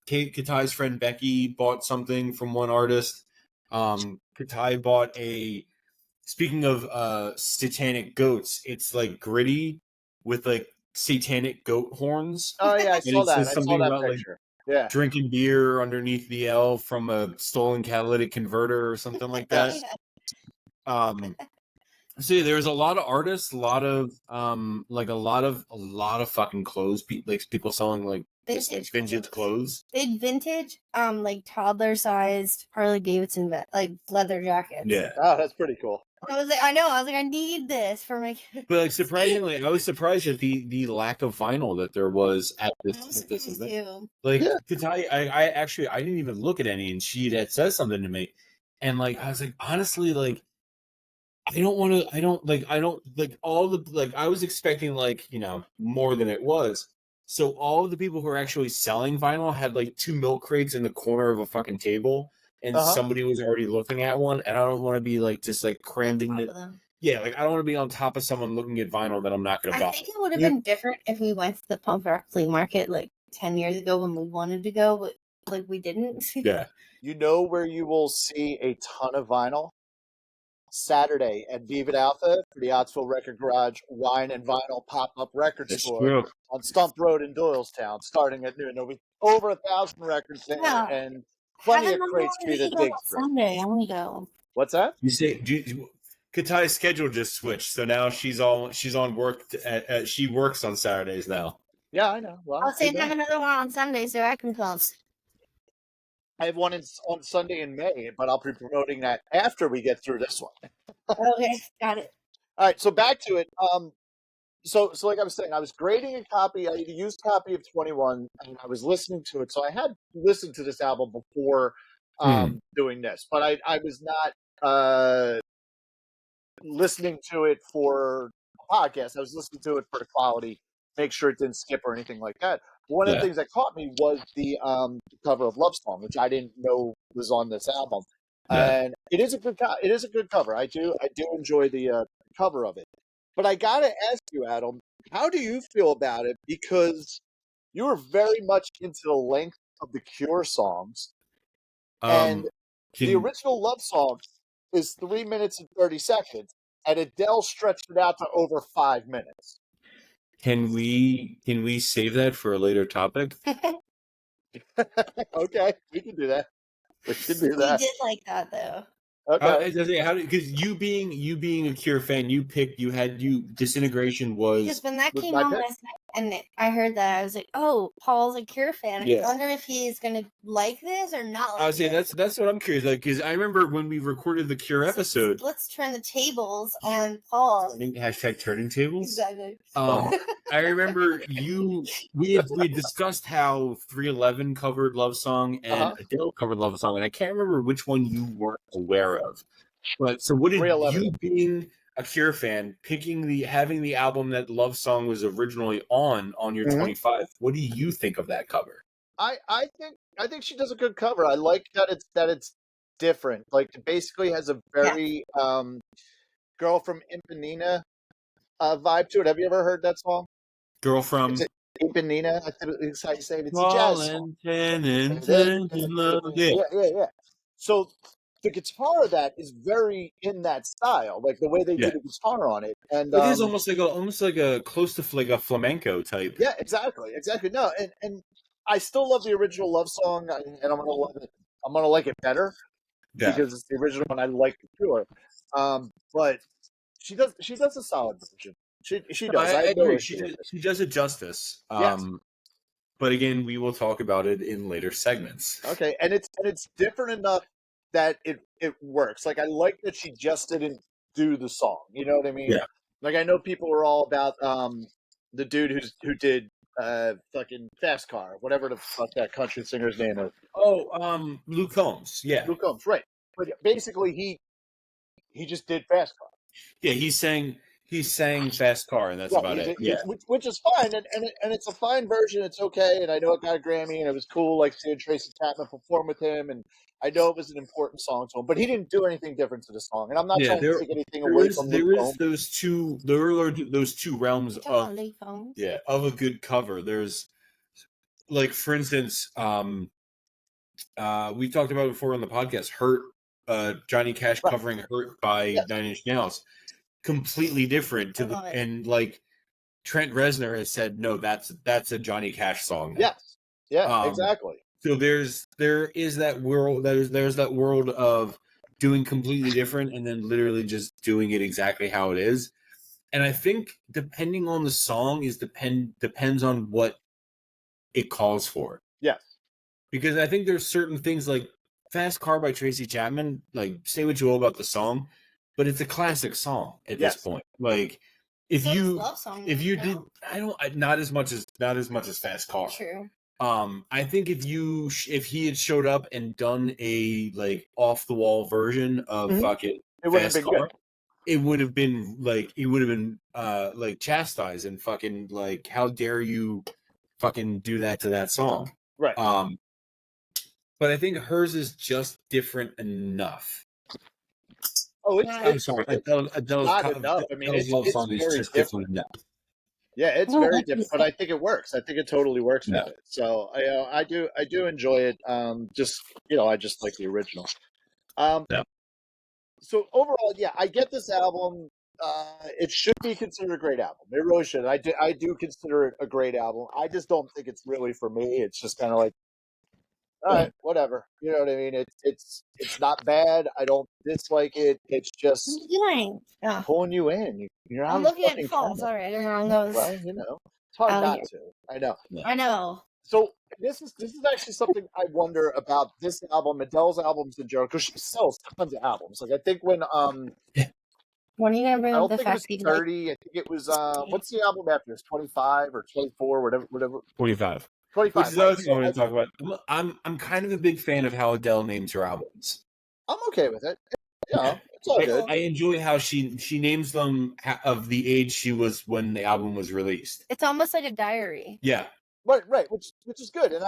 Katai's friend Becky bought something from one artist. Katai bought speaking of satanic goats, it's like gritty with like satanic goat horns. Oh yeah, I And saw it that. says I something saw that about picture. Yeah. drinking beer underneath the L from a stolen catalytic converter or something like that. So there's a lot of artists, a lot of like a lot of fucking clothes, like people selling like vintage clothes. Big vintage, like toddler sized Harley Davidson like leather jackets. Yeah. Oh, that's pretty cool. I was like, I need this for my kids. But like surprisingly, I was surprised at the lack of vinyl that there was at this event. Too. Like to tell you, I actually I didn't even look at any, and she had said something to me, and like I was like, honestly, like I don't like all the like I was expecting like more than it was. So all of the people who are actually selling vinyl had like 2 milk crates in the corner of a fucking table, and somebody was already looking at one, and I don't want to be like just like crammed into. Yeah, like I don't want to be on top of someone looking at vinyl that I'm not going to buy. I think it would have been different if we went to the punk rock flea market like 10 years ago when we wanted to go, but like we didn't. Yeah. You know where you will see a ton of vinyl? Saturday at Vivid Alpha for the Ottsville Record Garage Wine and Vinyl Pop-Up Record Store on Stump Road in Doylestown, starting at noon. There'll be over 1,000 records there and plenty of crates for you to dig through. Sunday, I want to go. What's that? You say Katai's schedule just switched, so now she's on work. She works on Saturdays now. Yeah, I know. Well, I'll say have another one on Sunday so I can come. I have one on Sunday in May, but I'll be promoting that after we get through this one. Okay, got it. All right, so back to it. So like I was saying, I was grading a copy. I used a copy of 21, and I was listening to it. So I had listened to this album before doing this, but I was not listening to it for a podcast. I was listening to it for the quality, make sure it didn't skip or anything like that. One of the things that caught me was the cover of Love Song, which I didn't know was on this album, and it is a good cover. I do enjoy the cover of it. But I gotta ask you, Adam, how do you feel about it? Because you were very much into the length of the Cure songs, and the original Love Song is 3 minutes and 30 seconds, and Adele stretched it out to over 5 minutes. Can we save that for a later topic? Okay, we can do that. We can do that. We did like that though. Okay. Because you being a Cure fan, Disintegration was Because when that Was came my on pick. last night and I heard that, I was like, "Oh, Paul's a Cure fan. Yeah. I wonder if he's gonna like this or not." I was saying that's what I'm curious, like, because I remember when we recorded the Cure episode. Let's turn the tables on Paul. Hashtag turning tables. Exactly. I remember we had discussed how 311 covered Love Song and Adele covered Love Song, and I can't remember which one you weren't aware of. But so what did 311. you, being a Cure fan, having the album that Love Song was originally on your 25, what do you think of that cover? I think she does a good cover. I like that it's different. Like, it basically has a very Girl from Ipanema vibe to it. Have you ever heard that song? Girl from Ipanema, I think it's how you say it. It's a jazz song. Yeah. So the guitar of that is very in that style, like the way they do the guitar on it, and it is almost like a close to like a flamenco type. Yeah, exactly. No, and I still love the original Love Song, and I'm gonna like it better because it's the original one. I like it Cure, but she does a solid version. She does. I agree. She does it justice. Yes. But again, we will talk about it in later segments. Okay, and it's different enough that it works. Like, I like that she just didn't do the song. You know what I mean? Yeah. Like, I know people were all about the dude who did fucking Fast Car, whatever the fuck that country singer's name is. Oh, Luke Combs. Yeah. Luke Combs, right. But basically he just did Fast Car. Yeah, he's sang Fast Car, and that's about it. Yeah. Which is fine, and it's a fine version. It's okay, and I know it got a Grammy, and it was cool, like seeing Tracy Chapman perform with him, and I know it was an important song to him, but he didn't do anything different to the song, and I'm not trying to take anything away from Luke Combs. There are those two realms of a good cover. There's, like, for instance, we talked about it before on the podcast, Hurt, Johnny Cash covering Hurt by 9 Inch Nails. Completely different and like Trent Reznor has said, no, that's a Johnny Cash song now. Yes. Yeah, exactly. So there is that world, there's that world of doing completely different and then literally just doing it exactly how it is. And I think depending on the song depends on what it calls for. Yes. Because I think there's certain things like Fast Car by Tracy Chapman, like, say what you will about the song, but it's a classic song at this point. Like, if you did, not as much as Fast Car. True. I think if he had showed up and done a like off the wall version of fucking Fast Car, it would have been like chastised and fucking like, how dare you fucking do that to that song? Right. But I think hers is just different enough. Oh, I'm sorry. Adele's not enough. I mean, it's very different. Yeah, it's very different, but I think it works. I think it totally works with it. So I do enjoy it. Just I just like the original. So overall, I get this album. It should be considered a great album. It really should. I do consider it a great album. I just don't think it's really for me. It's just kind of like all right, whatever. You know what I mean? It's not bad. I don't dislike it. It's just pulling you in. You're out I'm of looking at fucking falls comment. already. Everyone goes. Well, it's hard out not here. to. I know. I know. So this is actually something I wonder about this album, Adele's albums in general, because she sells tons of albums. Like I think when When are you gonna bring I up don't the think it was fact that you 30. I think it was what's the album after? It's 25 or 24, whatever. 25. 25. Which is the other thing I want to talk about. I'm kind of a big fan of how Adele names her albums. I'm okay with it. Yeah, it's all good. I enjoy how she names them of the age she was when the album was released. It's almost like a diary. Yeah. Right, which is good, and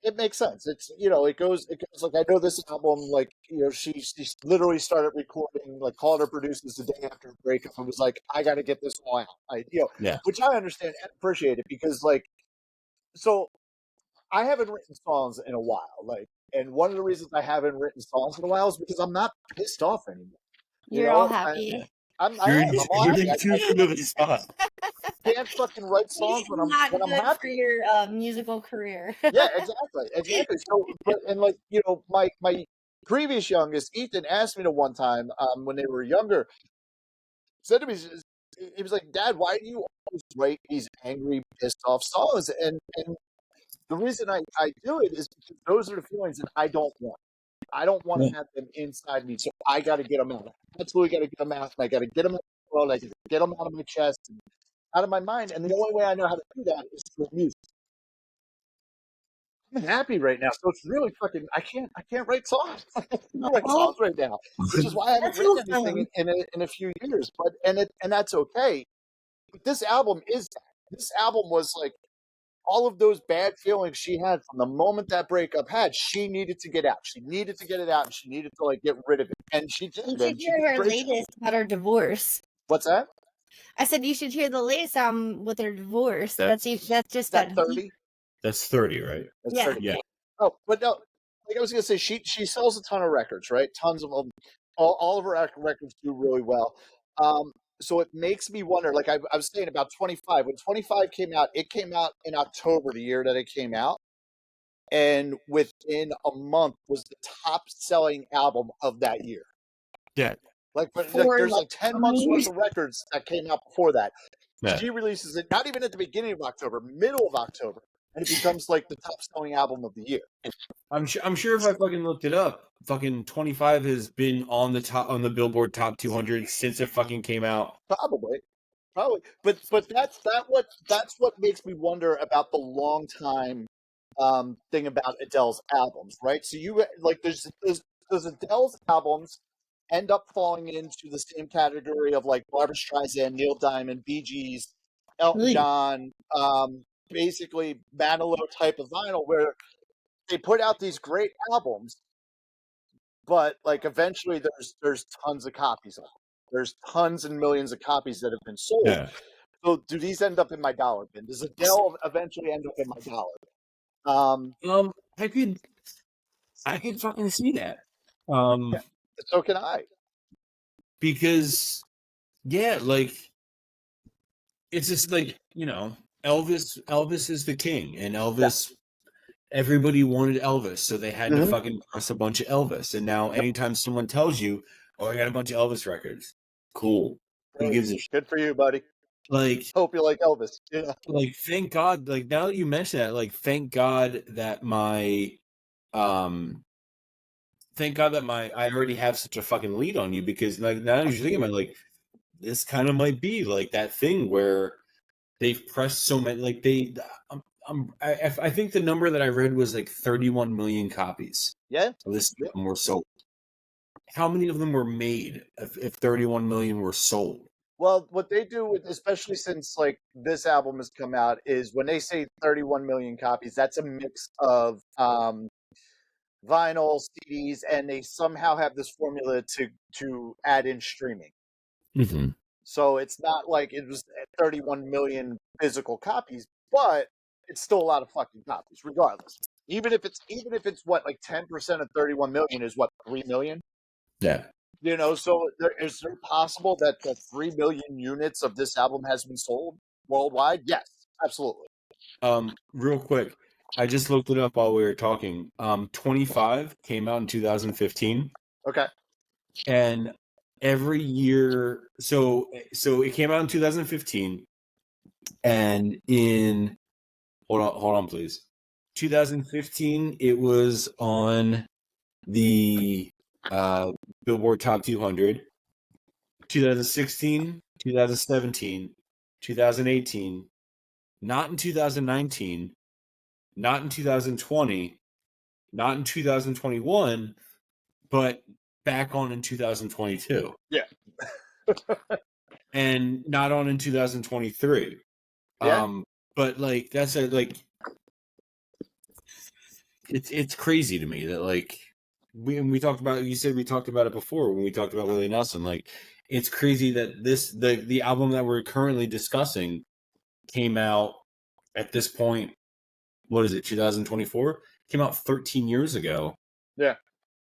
it makes sense. It's it goes like I know this album, like she literally started recording, like called her producers the day after her breakup and was like, I got to get this all out. Yeah. Which I understand and appreciate it because so I haven't written songs in a while, and one of the reasons I haven't written songs in a while is because I'm not pissed off anymore. You're all happy. I'm all happy. I can't fucking write songs when I'm happy. For your musical career. Yeah, exactly. So, my previous youngest, Ethan, asked me to one time when they were younger, said to me, he was like, "Dad, why do you always write these angry, pissed off songs?" And the reason I do it is because those are the feelings that I don't want. I don't want to have them inside me, so I got to get them out. I absolutely got to get them out. I got to get them out of the world. I got to get them out of my chest and out of my mind. And the only way I know how to do that is through music. I'm happy right now, so it's really fucking. I can't write songs. I can't write songs right now, which is why I haven't written anything in a few years. But and that's okay. But this album is that. This album was like all of those bad feelings she had from the moment that breakup had. She needed to get out. She needed to get it out, and she needed to get rid of it. And she did. You should hear her latest about her divorce. What's that? I said you should hear the latest album with her divorce. That's just that 30. That's 30, right? That's Yeah. 30. Yeah. Oh, but no, like I was gonna say, she sells a ton of records, right? Tons of them. All of her records do really well. So it makes me wonder. Like I was saying about 25. When 25 came out, it came out in October, the year that it came out, and within a month was the top-selling album of that year. Yeah. There's 10 months worth of records that came out before that. Yeah. She releases it not even at the beginning of October, middle of October, and it becomes like the top-selling album of the year. I'm sure if I fucking looked it up, fucking 25 has been on the Billboard Top 200 since it fucking came out. Probably, but that's what makes me wonder about the long time thing about Adele's albums, right? So you there's Adele's albums end up falling into the same category of like Barbra Streisand, Neil Diamond, Bee Gees, Elton John, basically Manilow type of vinyl, where they put out these great albums, but eventually there's tons of copies of them. There's tons and millions of copies that have been sold. Yeah. So do these end up in my dollar bin? Does Adele eventually end up in my dollar bin? I could fucking see that. So can I. Because it's just Elvis is the king, and Elvis everybody wanted Elvis, so they had to fucking press a bunch of Elvis. And now anytime someone tells you, "Oh, I got a bunch of Elvis records," cool. Who gives a shit? Good for you, buddy. Hope you like Elvis. Yeah. Thank God. Now that you mention that, thank God that I already have such a fucking lead on you, because now you're thinking about this kind of might be that thing where they've pressed so many I think the number that I read was 31 million copies. Yeah. Of this album were sold. How many of them were made if 31 million were sold? Well, what they do, especially since this album has come out, is when they say 31 million copies, that's a mix of vinyl, CDs, and they somehow have this formula to add in streaming. Mm-hmm. So it's not like it was 31 million physical copies, but it's still a lot of fucking copies, regardless. Even if it's what 10% of 31 million is what 3 million. Yeah. So is there possible that 3 million units of this album has been sold worldwide? Yes, absolutely. Real quick, I just looked it up while we were talking. 25 came out in 2015. Okay. And every year, so it came out in 2015, and in hold on, please. 2015, it was on the Billboard Top 200. 2016, 2017, 2018, not in 2019, not in 2020, not in 2021, but back on in 2022. Yeah. And not on in 2023. Yeah. But like that's like it's crazy to me that like we talked about, you said we talked about it before when we talked about Willie Nelson. Like it's crazy that the album that we're currently discussing came out at this point. What is it? 2024 came out 13 years ago. Yeah.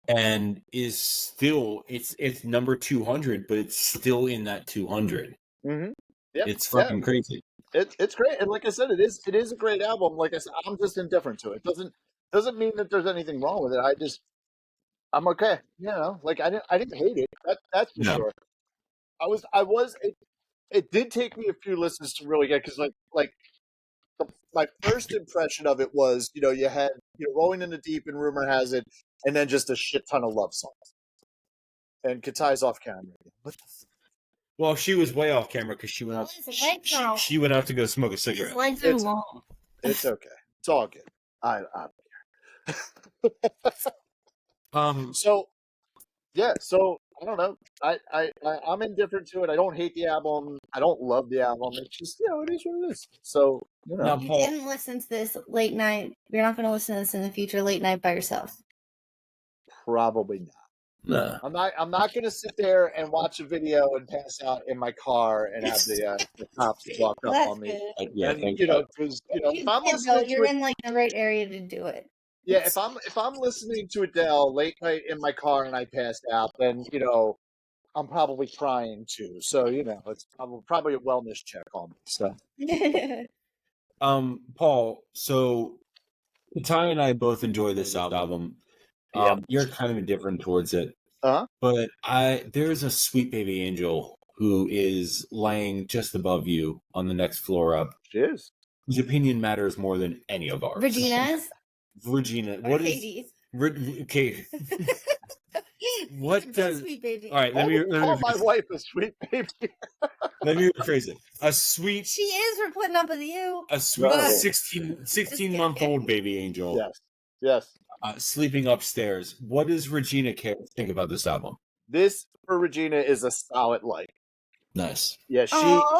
And is still it's number 200, but it's still in that 200. Mm-hmm. Yeah. It's fucking crazy. It's great, and like I said, it is a great album. Like I said, I'm just indifferent to it. Doesn't mean that there's anything wrong with it. I'm okay. You know, like I didn't hate it. That's for sure. It did take me a few listens to really get, because my first impression of it was, you know, you had, you know, Rolling in the Deep and Rumor Has It, and then just a shit ton of love songs. And Katai's off camera. What the Well, she was way off camera because she went out. She went out to go smoke a cigarette. It's okay. It's all good. I So yeah. So I don't know. I'm indifferent to it. I don't hate the album. I don't love the album. It's just, you know, it is what it is. So, you know. Now, You Paul, didn't listen to this late night. You're not going to listen to this in the future late night by yourself. Probably not. nah. I'm not going to sit there and watch a video and pass out in my car and have the cops walk up That's on me. good. Yeah, And you know, because you know, if I'm listening You're to in like the right area to do it. yeah, if I'm listening to Adele late night in my car and I passed out, then you know I'm probably trying to. So you know, it's probably a wellness check on me. So Paul. So Ty and I both enjoy this album. You're kind of indifferent towards it, but there's a sweet baby angel who is laying just above you on the next floor up. She is. Whose opinion matters more than any of ours. Regina. What is? Okay. What does? Sweet baby. All right. Let me call my wife a sweet baby. Let me rephrase it. A sweet. She is for putting up with you. A sweet 16-month-old baby angel. Yes. Sleeping upstairs. What does Regina think about this album? This for Regina is a solid like. Nice. Yeah,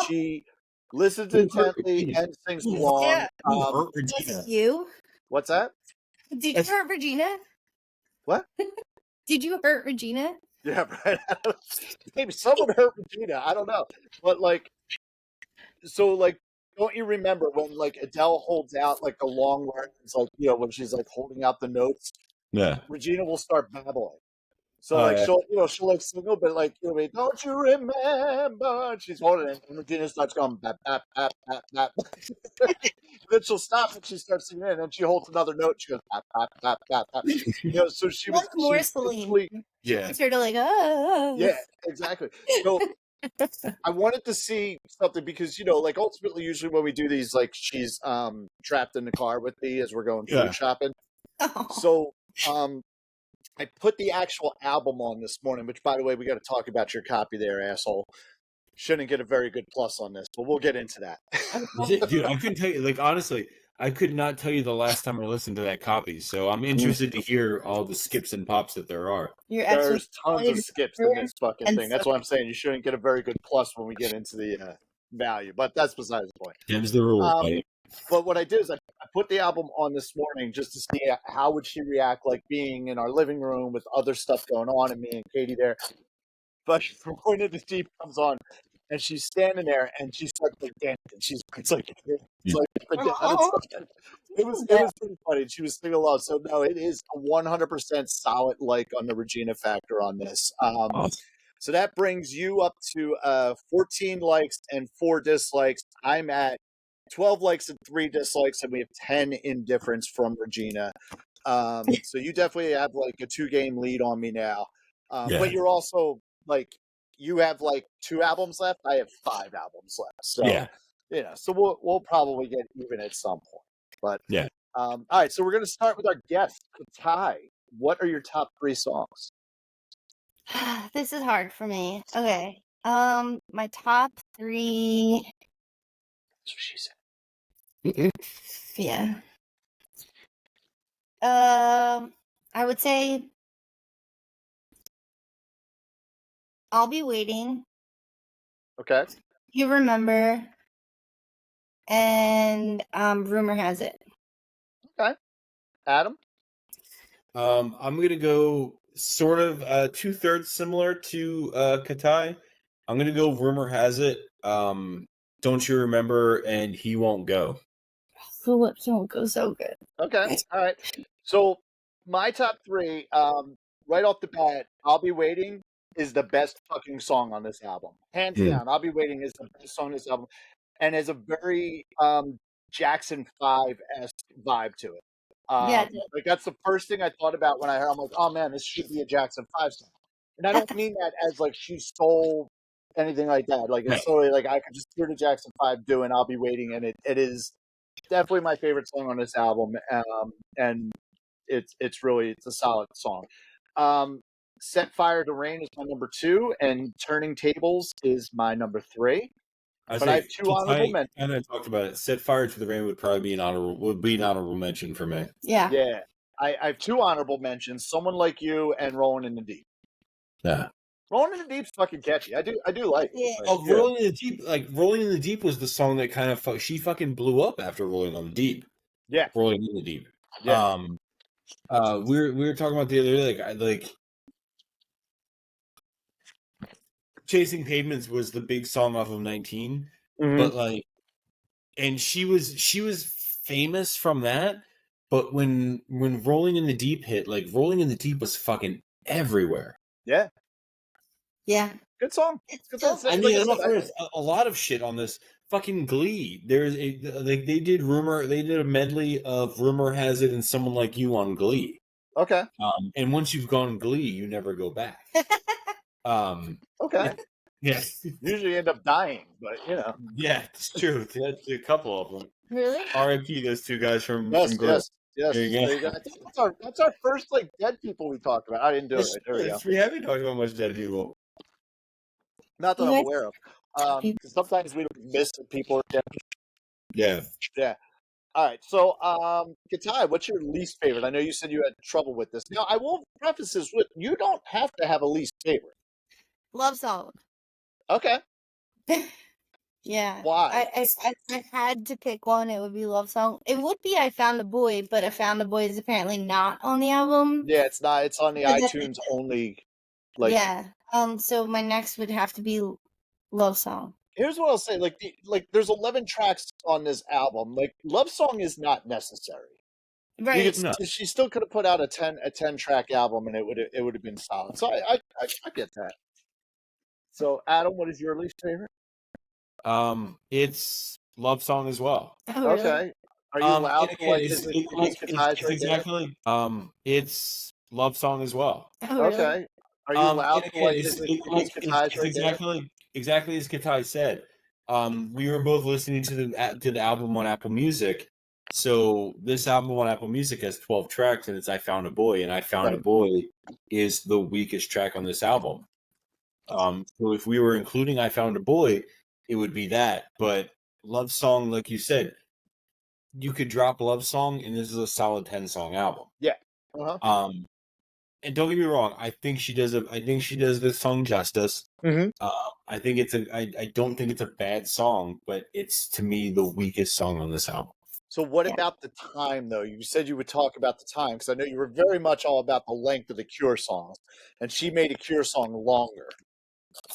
she listens intently and sings along. Yeah. Hurt Regina. Just you? What's that? Did you hurt Regina? What? Did you hurt Regina? Yeah, right. Maybe someone hurt Regina. I don't know, but like, so like, don't you remember when like Adele holds out like the long words, like, you know, when she's like holding out the notes? Yeah. Regina will start babbling. So like she'll like single, but like, you know, don't you remember? And she's holding it, and Regina starts going bap bap bap bap bap. Then she'll stop and she starts singing, and then she holds another note. And she goes bap bap bap bap bap. You know, so she was more Celine. Yeah. It's sort of like, oh. Yeah, exactly. So I wanted to see something because, you know, like ultimately, usually when we do these, like she's trapped in the car with me as we're going food shopping. Oh. So I put the actual album on this morning, which, by the way, we got to talk about your copy there, asshole. Shouldn't get a very good plus on this, but we'll get into that. Dude, I couldn't tell you, like, honestly, I could not tell you the last time I listened to that copy, so I'm interested to hear all the skips and pops that there are. There's tons of skips in this fucking thing. That's what I'm saying. You shouldn't get a very good plus when we get into the value, but that's besides the point. Them's the rule, right? But what I did is I put the album on this morning just to see how would she react, like being in our living room with other stuff going on and me and Katie there. But Rolling in the Deep comes on, and she's standing there, and she starts like dancing. It was pretty funny. She was singing along. So no, it is a 100% solid like on the Regina factor on this. So that brings you up to 14 likes and 4 dislikes. I'm at 12 likes and 3 dislikes, and we have 10 indifference from Regina. So you definitely have like a 2-game lead on me now. But you're also like, you have like 2 albums left. I have 5 albums left. So, so we'll probably get even at some point. But all right, so we're going to start with our guest, Ty. What are your top 3 songs? This is hard for me. Okay. My top 3. That's what she said. Yeah. I would say I'll Be Waiting. Okay. You Remember. And Rumor Has It. Okay. Adam? I'm gonna go sort of 2/3 similar to Katai. I'm gonna go Rumor Has It. Don't You Remember and He Won't Go. Phillips won't go so good. Okay. All right. So my top 3, right off the bat, I'll Be Waiting is the best fucking song on this album. Hands down. I'll Be Waiting is the best song on this album. And has a very Jackson 5-esque vibe to it. Yeah. Like that's the first thing I thought about when I heard. I'm like, oh man, this should be a Jackson 5 song. And I don't mean that as like she stole anything like that. Like it's totally like I could just hear the Jackson 5 doing I'll Be Waiting, and it is definitely my favorite song on this album. And it's a solid song. Set Fire to Rain is my number 2, and Turning Tables is my number 3. But I have 2 honorable mentions. And I talked about it. Set Fire to the Rain would probably be an honorable mention for me. Yeah. Yeah. I have 2 honorable mentions: Someone Like You and Rolling in the Deep. Yeah. Rolling in the Deep's fucking catchy. I do like it. Oh, Rolling in the Deep, Rolling in the Deep was the song that kind of she fucking blew up after Rolling on the Deep. Yeah. Rolling in the Deep. Yeah. We were talking about the other day, like Chasing Pavements was the big song off of 19, but like, and she was famous from that. But when Rolling in the Deep hit, like Rolling in the Deep was fucking everywhere. Yeah. Yeah. Good song. Good song. I mean, a lot of shit on this. Fucking Glee. There's they did a medley of Rumor Has It and Someone Like You on Glee. Okay. And once you've gone Glee, you never go back. Okay. Yeah. Usually end up dying, but Yeah, it's true. That's a couple of them. Really? R.I.P. those 2 guys from Glee. Yes. There you go. I think that's our first like dead people we talked about. I didn't do it. There we go. We haven't talked about much dead people. Not that I'm aware of. Because sometimes we don't miss that people are dead. Yeah. Yeah. All right. So, Katai, what's your least favorite? I know you said you had trouble with this. Now, I will preface this with you don't have to have a least favorite. Love Song. Okay. Yeah. Why? I had to pick one. It would be Love Song. It would be I Found a Boy, but I Found a Boy is apparently not on the album. Yeah, it's not. It's on the iTunes only. Yeah. So my next would have to be Love Song. Here's what I'll say: there's 11 tracks on this album. Like, Love Song is not necessary. Right. She still could have put out a 10 track album, and it would have been solid. So I get that. So Adam, what is your least favorite? It's Love Song as well. Oh, really? Okay. Are you allowed to like? It's Love Song as well. Oh, really? Okay. Are you allowed to like? Exactly as Katai said. We were both listening to the album on Apple Music. So this album on Apple Music has 12 tracks, and it's I Found a Boy, and I Found a Boy is the weakest track on this album. So if we were including I Found a Boy, it would be that. But Love Song, like you said, you could drop Love Song, and this is a solid 10-song album. Yeah. And don't get me wrong, I think she does this song justice. Mm-hmm. I think I don't think it's a bad song, but it's to me the weakest song on this album. So what about the time, though? You said you would talk about the time, because I know you were very much all about the length of the Cure songs, and she made a Cure song longer.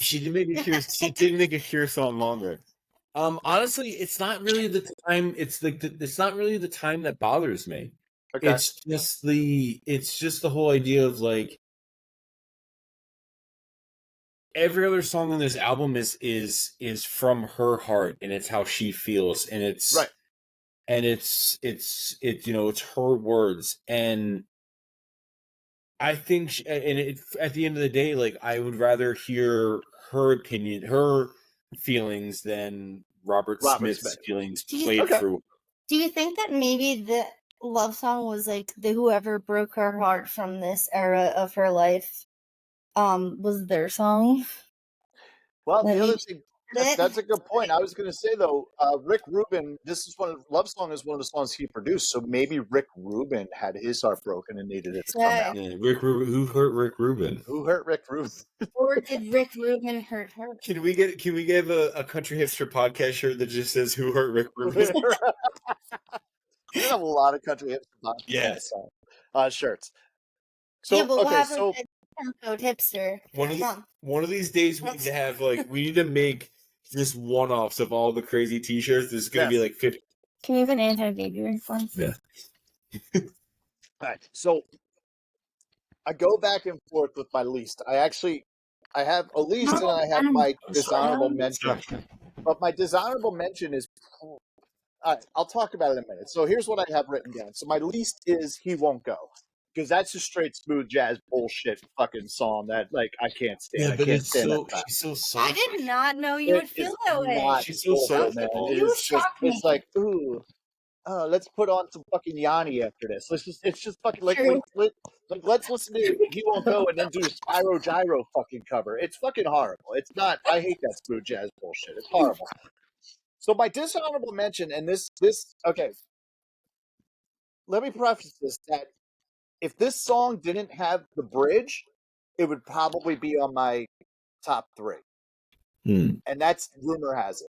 She did make a Cure song longer. Honestly, it's not really the time. It's not really the time that bothers me. Okay. It's just the whole idea of like every other song on this album is from her heart, and it's how she feels, and it's right. And it's it's her words, and I think at the end of the day, like, I would rather hear her opinion, her feelings, than Robert Robert Smith's Smith. feelings Do you- played Okay. through. Do you think that maybe the love song was like the whoever broke her heart from this era of her life was their song? Well, That the other maybe thing, it? that's a good point. I was going to say, though, Rick Rubin, this is Love Song is one of the songs he produced. So maybe Rick Rubin had his heart broken and needed it to come out. Yeah, who hurt Rick Rubin? Who hurt Rick Rubin? Or did Rick Rubin hurt her? Can we get a country hipster podcast shirt that just says "Who hurt Rick Rubin"? We have a lot of country hipster Yes. shirts. So, yeah, but what okay, happened so to code hipster? One of these days we need to have, like, we need to make just one-offs of all the crazy T-shirts. There's going to be like 50. Can we have an anti-baby one? Yeah. all right, so I go back and forth with my least. I have a least and I have my dishonorable mention. But my dishonorable mention is, all right, I'll talk about it in a minute. So here's what I have written down. So my least is He Won't Go. Because that's a straight smooth jazz bullshit fucking song that, like, I can't stand. Yeah, I but can't it's stand so, that track. she's so soft. I did not know you would feel that way. Not She's so bullshit, soft. man. It You is just, shocked me. it's like, ooh, let's put on some fucking Yanni after this. It's just fucking like, True. let's listen to He Won't Go and then do a Spyro Gyro fucking cover. It's fucking horrible. It's not. I hate that smooth jazz bullshit. It's horrible. So my dishonorable mention, and this okay. Let me preface this that if this song didn't have the bridge, it would probably be on my top 3. And that's Rumor Has It.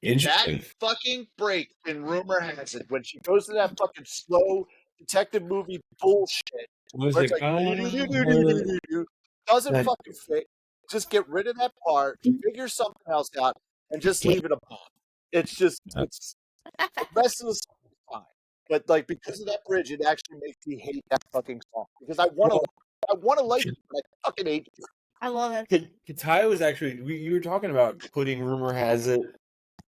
Interesting. That fucking break in Rumor Has It, when she goes to that fucking slow detective movie bullshit, Was where it it's like, doesn't That- fucking fit. Just get rid of that part, figure something else out, and just leave it a pop. It's just, it's the rest of the song is fine. But, like, because of that bridge, it actually makes me hate that fucking song. Because I want to like it, but I fucking hate it. I love it. Katai was actually, you were talking about putting Rumor Has It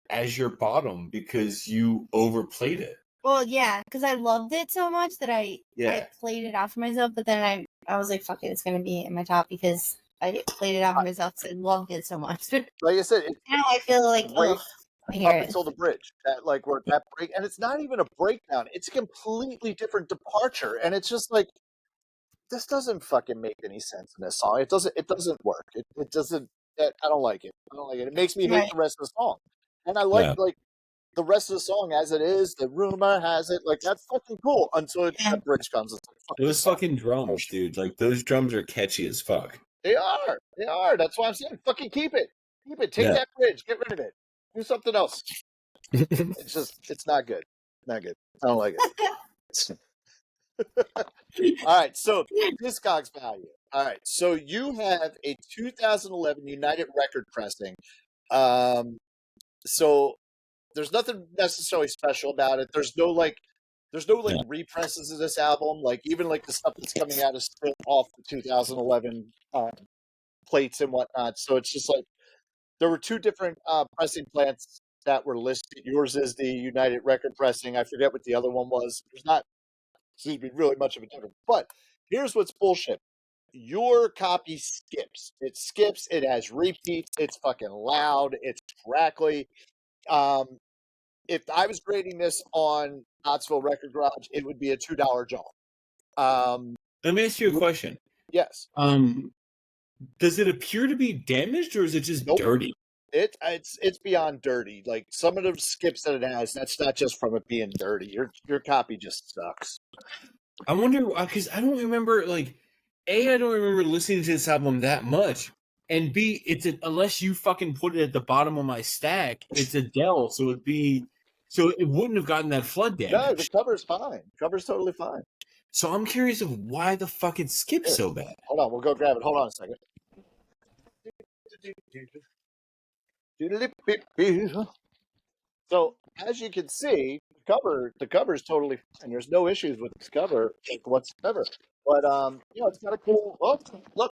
as your bottom because you overplayed it. Well, yeah, because I loved it so much that I Yeah. played it out for myself, but then I was like, fuck it, it's going to be in my top because I played it out for myself because I loved it so much. Like I said, it's Now I feel like, great ugh, I hear up it. until the bridge. That, like, where that break, and it's not even a breakdown. It's a completely different departure, and it's just like, this doesn't fucking make any sense in this song. It doesn't work. It doesn't. I don't like it. I don't like it. It makes me hate the rest of the song. And I like the rest of the song as it is. The Rumor Has It. Like, that's fucking cool until that bridge comes. It's like, Those fucking drums, dude. Like, those drums are catchy as fuck. They are. They are. That's why I'm saying, fucking keep it. Keep it. Take that bridge. Get rid of it. Do something else. It's just, it's not good. Not good. I don't like it. All right. So, Discogs value. All right. So, you have a 2011 United record pressing. So, there's nothing necessarily special about it. There's no represses of this album. Like, even like the stuff that's coming out is still off the 2011 plates and whatnot. So it's just like there were 2 different pressing plants that were listed. Yours is the United Record Pressing. I forget what the other one was. There's not really much of a difference. But here's what's bullshit. Your copy skips. It skips. It has repeats. It's fucking loud. It's crackly. If I was grading this on Knoxville Record Garage, it would be a $2 job. Let me ask you a question. Yes. Does it appear to be damaged, or is it just dirty? It's beyond dirty. Like, some of the skips that it has, that's not just from it being dirty. Your copy just sucks. I wonder, because I don't remember, like, A, I don't remember listening to this album that much, and B, unless you fucking put it at the bottom of my stack, it's Adele, so it wouldn't have gotten that flood damage. No, the cover's fine. Cover's totally fine. So I'm curious of why the fuck it skips so bad. Hold on, we'll go grab it. Hold on a second. So, as you can see, the cover is totally fine. There's no issues with this cover whatsoever. But it's got a cool look.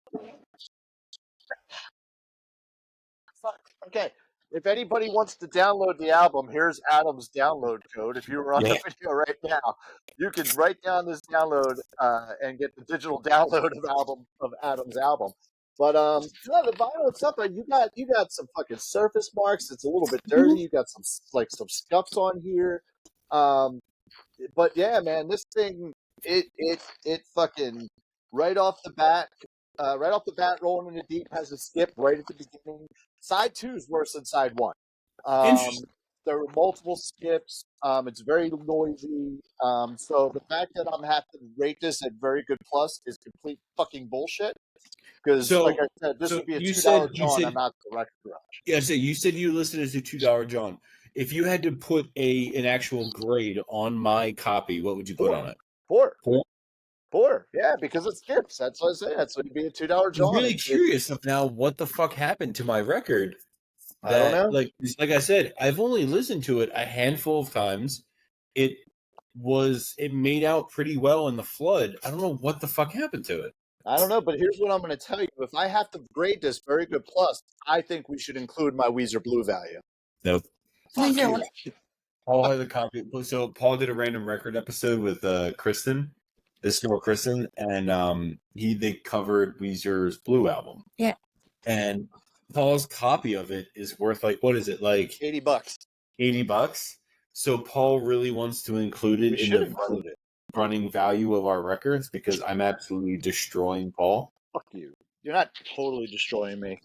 fuck. Okay. If anybody wants to download the album, here's Adam's download code. If you were on the video right now, you can write down this download and get the digital download of Adam's album. But no, the vinyl itself, you got some fucking surface marks. It's a little bit dirty. You got some scuffs on here. But yeah, man, this thing it fucking right off the bat, rolling in the deep has a skip right at the beginning. Side 2 is worse than side 1. Interesting. There were multiple skips. It's very noisy. So the fact that I'm having to rate this at very good plus is complete fucking bullshit. Because, like I said, this would be a $2 John and not the record garage. Yeah, so you said you listed as a $2 John. If you had to put an actual grade on my copy, what would you put on it? 4. 4, yeah, because it skips. That's what I say. That's what would be a $2 John. I'm really curious of now what the fuck happened to my record. I don't know. Like I said, I've only listened to it a handful of times. It made out pretty well in the flood. I don't know what the fuck happened to it. I don't know, but here's what I'm going to tell you. If I have to grade this very good plus, I think we should include my Weezer Blue value. Nope. Weezer, Paul had a copy. So Paul did a random record episode with Kristen, this girl Kristen, and they covered Weezer's Blue album. Yeah. And Paul's copy of it is worth what is it, like $80? $80. So Paul really wants to include it in the running value of our records because I'm absolutely destroying Paul. Fuck you. You're not totally destroying me.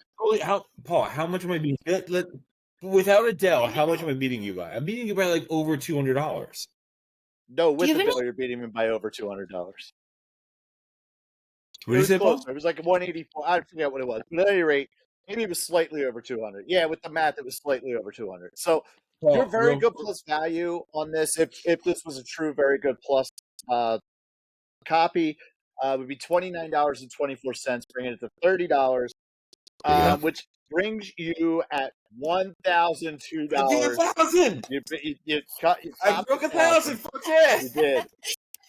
Paul, how much am I beating? Without Adele, how much am I beating you by? I'm beating you by like over $200. No, with Adele, you're beating me by over $200. What did you say, Paul? It was like 184. I forget what it was. But at any rate, maybe it was slightly over 200. Yeah, with the math, it was slightly over 200. So you're very good plus value on this. If this was a true very good plus copy, would be $29.24, bringing it to $30, which brings you at $1,002. I broke 1,000. Fuck yeah! You did.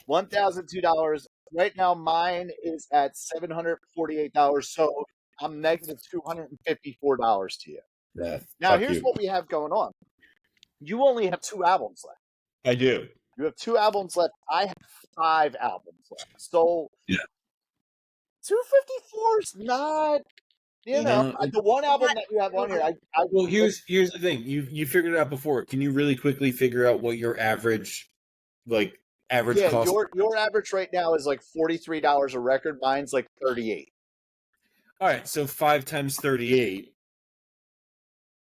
$1,002. Right now, mine is at $748. So I'm negative $254 to you. Yeah, now, here's what we have going on. You only have 2 albums left. I do. You have 2 albums left. I have 5 albums left. So, yeah, 254 is not, the one album that you have on here. Well, here's the thing. You figured it out before. Can you really quickly figure out what your average cost? Your average right now is like $43 a record. Mine's like $38. All right, so 5 times 38.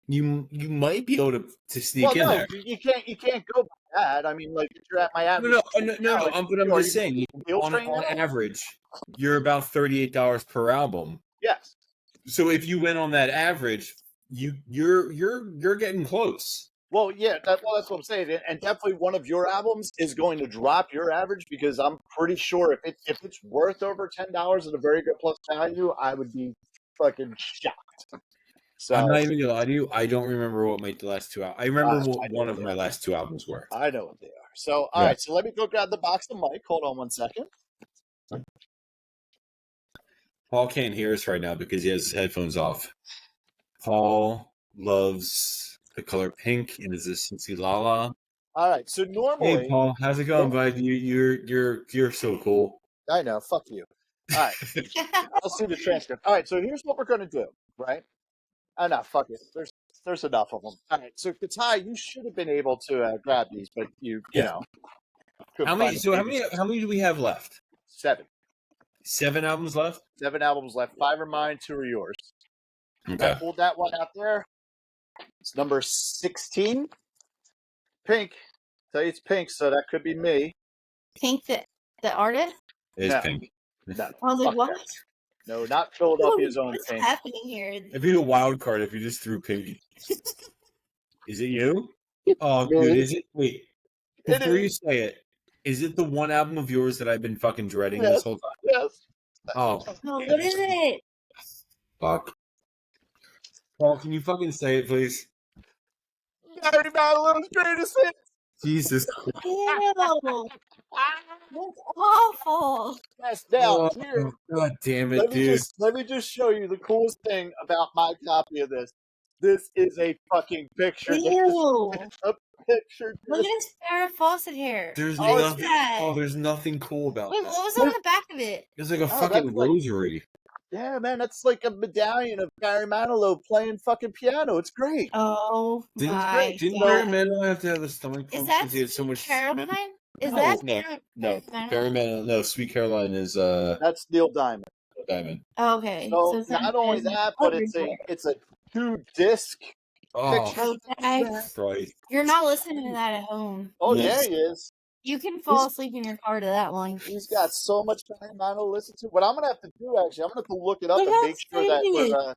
You might be able to sneak in there. You can't go by that. I mean, like if you're at my average. No. I'm just saying. On average, you're about $38 per album. Yes. So if you went on that average, you're getting close. Well, yeah, that's what I'm saying, and definitely one of your albums is going to drop your average because I'm pretty sure if it's worth over $10 at a very good plus value, I would be fucking shocked. So I'm not even gonna lie to you. I don't remember what my last 2 albums. I remember what one of my last 2 albums were. I know what they are. So all right, so let me go grab the box of mic. Hold on 1 second. Paul can't hear us right now because he has his headphones off. Paul loves the color pink and is a Cincy Lala. All right, so normally, hey Paul, how's it going, bud? You're so cool. I know, fuck you. All right, I'll see the transcript. All right, so here's what we're gonna do, right? No, fuck it. There's enough of them. All right, so Katai, you should have been able to grab these, but you know. How many do we have left? 7. 7 albums left? 7 albums left. 5 are mine, 2 are yours. Okay. I pulled that one out there. It's number 16. Pink. Tell you it's pink, so that could be me. Pink, the artist? It is pink. No. I was like, what? No, not Philadelphia's own What's pink. happening here? It'd be a wild card if you just threw pink. Is it you? Oh, dude, is it? Wait. Before you say it, is it the one album of yours that I've been fucking dreading this whole time? Yes. Oh. No, what is it? Fuck. Paul, can you fucking say it, please? Gary not a little greatest hit. Jesus. Ew. That's awful. Yes, now, here. God damn it, dude. Let me just show you the coolest thing about my copy of this. This is a fucking picture. Ew. A picture. Look at his Farrah Fawcett hair. There's What is nothing. that? Oh, there's nothing cool about Wait, that. what was on the back of it? It's like a Oh, fucking that's like- rosary. Yeah, man, that's like a medallion of Barry Manilow playing fucking piano. It's great. Oh my Didn't god. Barry Manilow have to have a stomach pump Is that because he had so much? Caroline? Is No, that no. Barry Manilow. No, Sweet Caroline is That's Neil Diamond. Diamond. Oh, okay. So it's not only that, but it's a 2-disc Oh, picture. right. You're not listening to that at home. Oh Yes. yeah, he is. You can fall asleep in your car to that one. He's got so much time to listen to. What I'm gonna have to do, actually, I'm gonna have to look it up Look and how make sure that excited. we're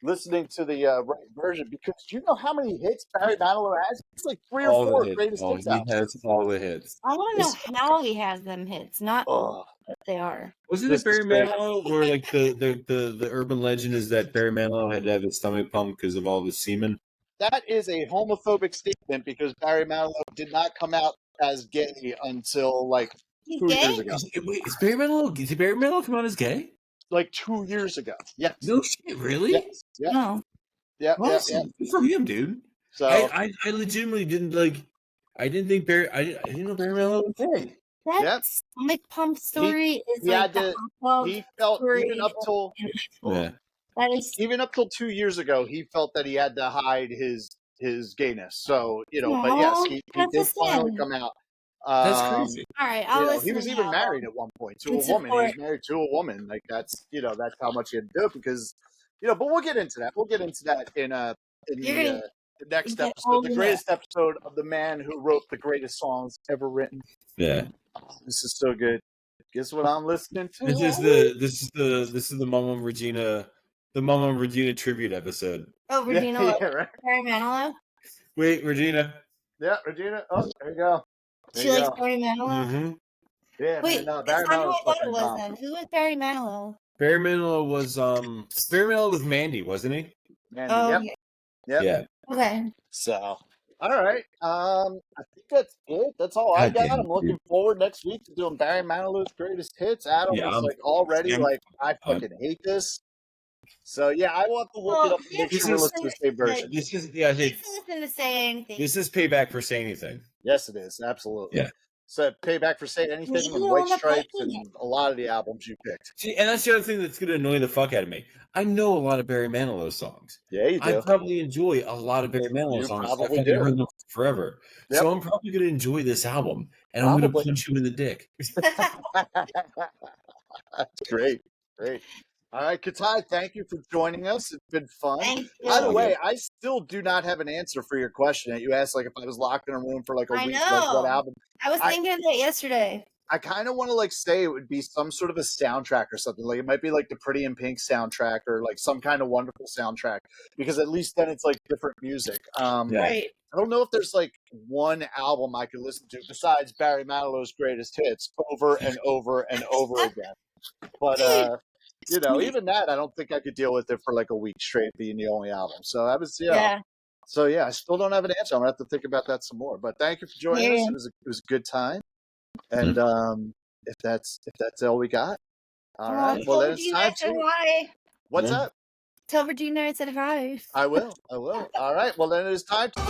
listening to the right version. Because do you know how many hits Barry Manilow has? It's like 3 or 4 greatest hits He out. has all the hits. I want to know how he has them hits, not Oh, what they are. Wasn't This it Barry is great. Manilow where like the urban legend is that Barry Manilow had to have his stomach pumped because of all the semen? that is a homophobic statement because Barry Manilow did not come out as gay until like He's 2 gay? years ago. Wait, is Barry Manilow? Did Barry Manilow come out as gay? Like 2 years ago. Yes. No shit, really? Yes. Yeah. No. Yeah. Yeah. Awesome. Good for him, dude. So I legitimately didn't like. I didn't think Barry. I didn't know Barry Manilow was gay. That Yep. stomach pump story is he like had the to- hot dog he felt story even up till in high school. Yeah. That is even up till 2 years ago, he felt that he had to hide his gayness. So but yes, No, he that's did a finally sin. come out. That's crazy. all right. I'll listen. He was to even the married album. at one point to And a woman. He was support. married to a woman. Like that's that's how much he had to do it because but we'll get into that. We'll get into that in the next get episode, old the enough. greatest episode of the man who wrote the greatest songs ever written. Yeah. Oh, this is so good. Guess what I'm listening to? This is the Mama Regina tribute episode. Oh, Regina. Yeah, right. Barry Manilow. Wait, Regina. Yeah, Regina. Oh, there you go. There She you likes go. Barry Manilow. Mm-hmm. Yeah, Wait, man. No, that's Barry not who Manilow's I thought it fucking was bomb. then. Who was Barry Manilow? Barry Manilow was Mandy, wasn't he? Man, Oh, yep. yeah. Yep. Yeah. Okay. So, all right. I think that's it. That's all I God got. damn, I'm looking forward next week to doing Barry Manilow's greatest hits. Adam Yeah, is I'm- like already I'm- like, I fucking hate this. So yeah, I will have to look it up and make this sure we're is- listening to the same version. This is You can listen to say anything. This is payback for saying anything. Yes, it is. Absolutely. Yeah. So payback for saying anything You and don't White wanna play Stripes and a lot of the albums you picked. See, and that's the other thing that's going to annoy the fuck out of me. I know a lot of Barry Manilow songs. Yeah, you I do. probably enjoy a lot of Barry Manilow You songs. probably I've do. heard them forever. Yep. So I'm probably going to enjoy this album, and I'm going to Probably. punch you in the dick. That's great. Great. All right, Katai, thank you for joining us. It's been fun. Thank you. By the way, I still do not have an answer for your question that you asked, like if I was locked in a room for like a I week, like what know. album. I was thinking of that yesterday. I kind of want to like say it would be some sort of a soundtrack or something. Like it might be like the Pretty in Pink soundtrack or like some kind of wonderful soundtrack because at least then it's like different music. Yeah. Right. I don't know if there's like one album I could listen to besides Barry Manilow's greatest hits over and over and over again. But even that I don't think I could deal with it for like a week straight being the only album. So that was Yeah. So yeah, I still don't have an answer. I'm gonna have to think about that some more. But thank you for joining us. Yeah. It was a good time. And if that's all we got, all right. Well, then it's time to. What's up? Tell Regina I said hi. I will. All right. Well, then it is time to.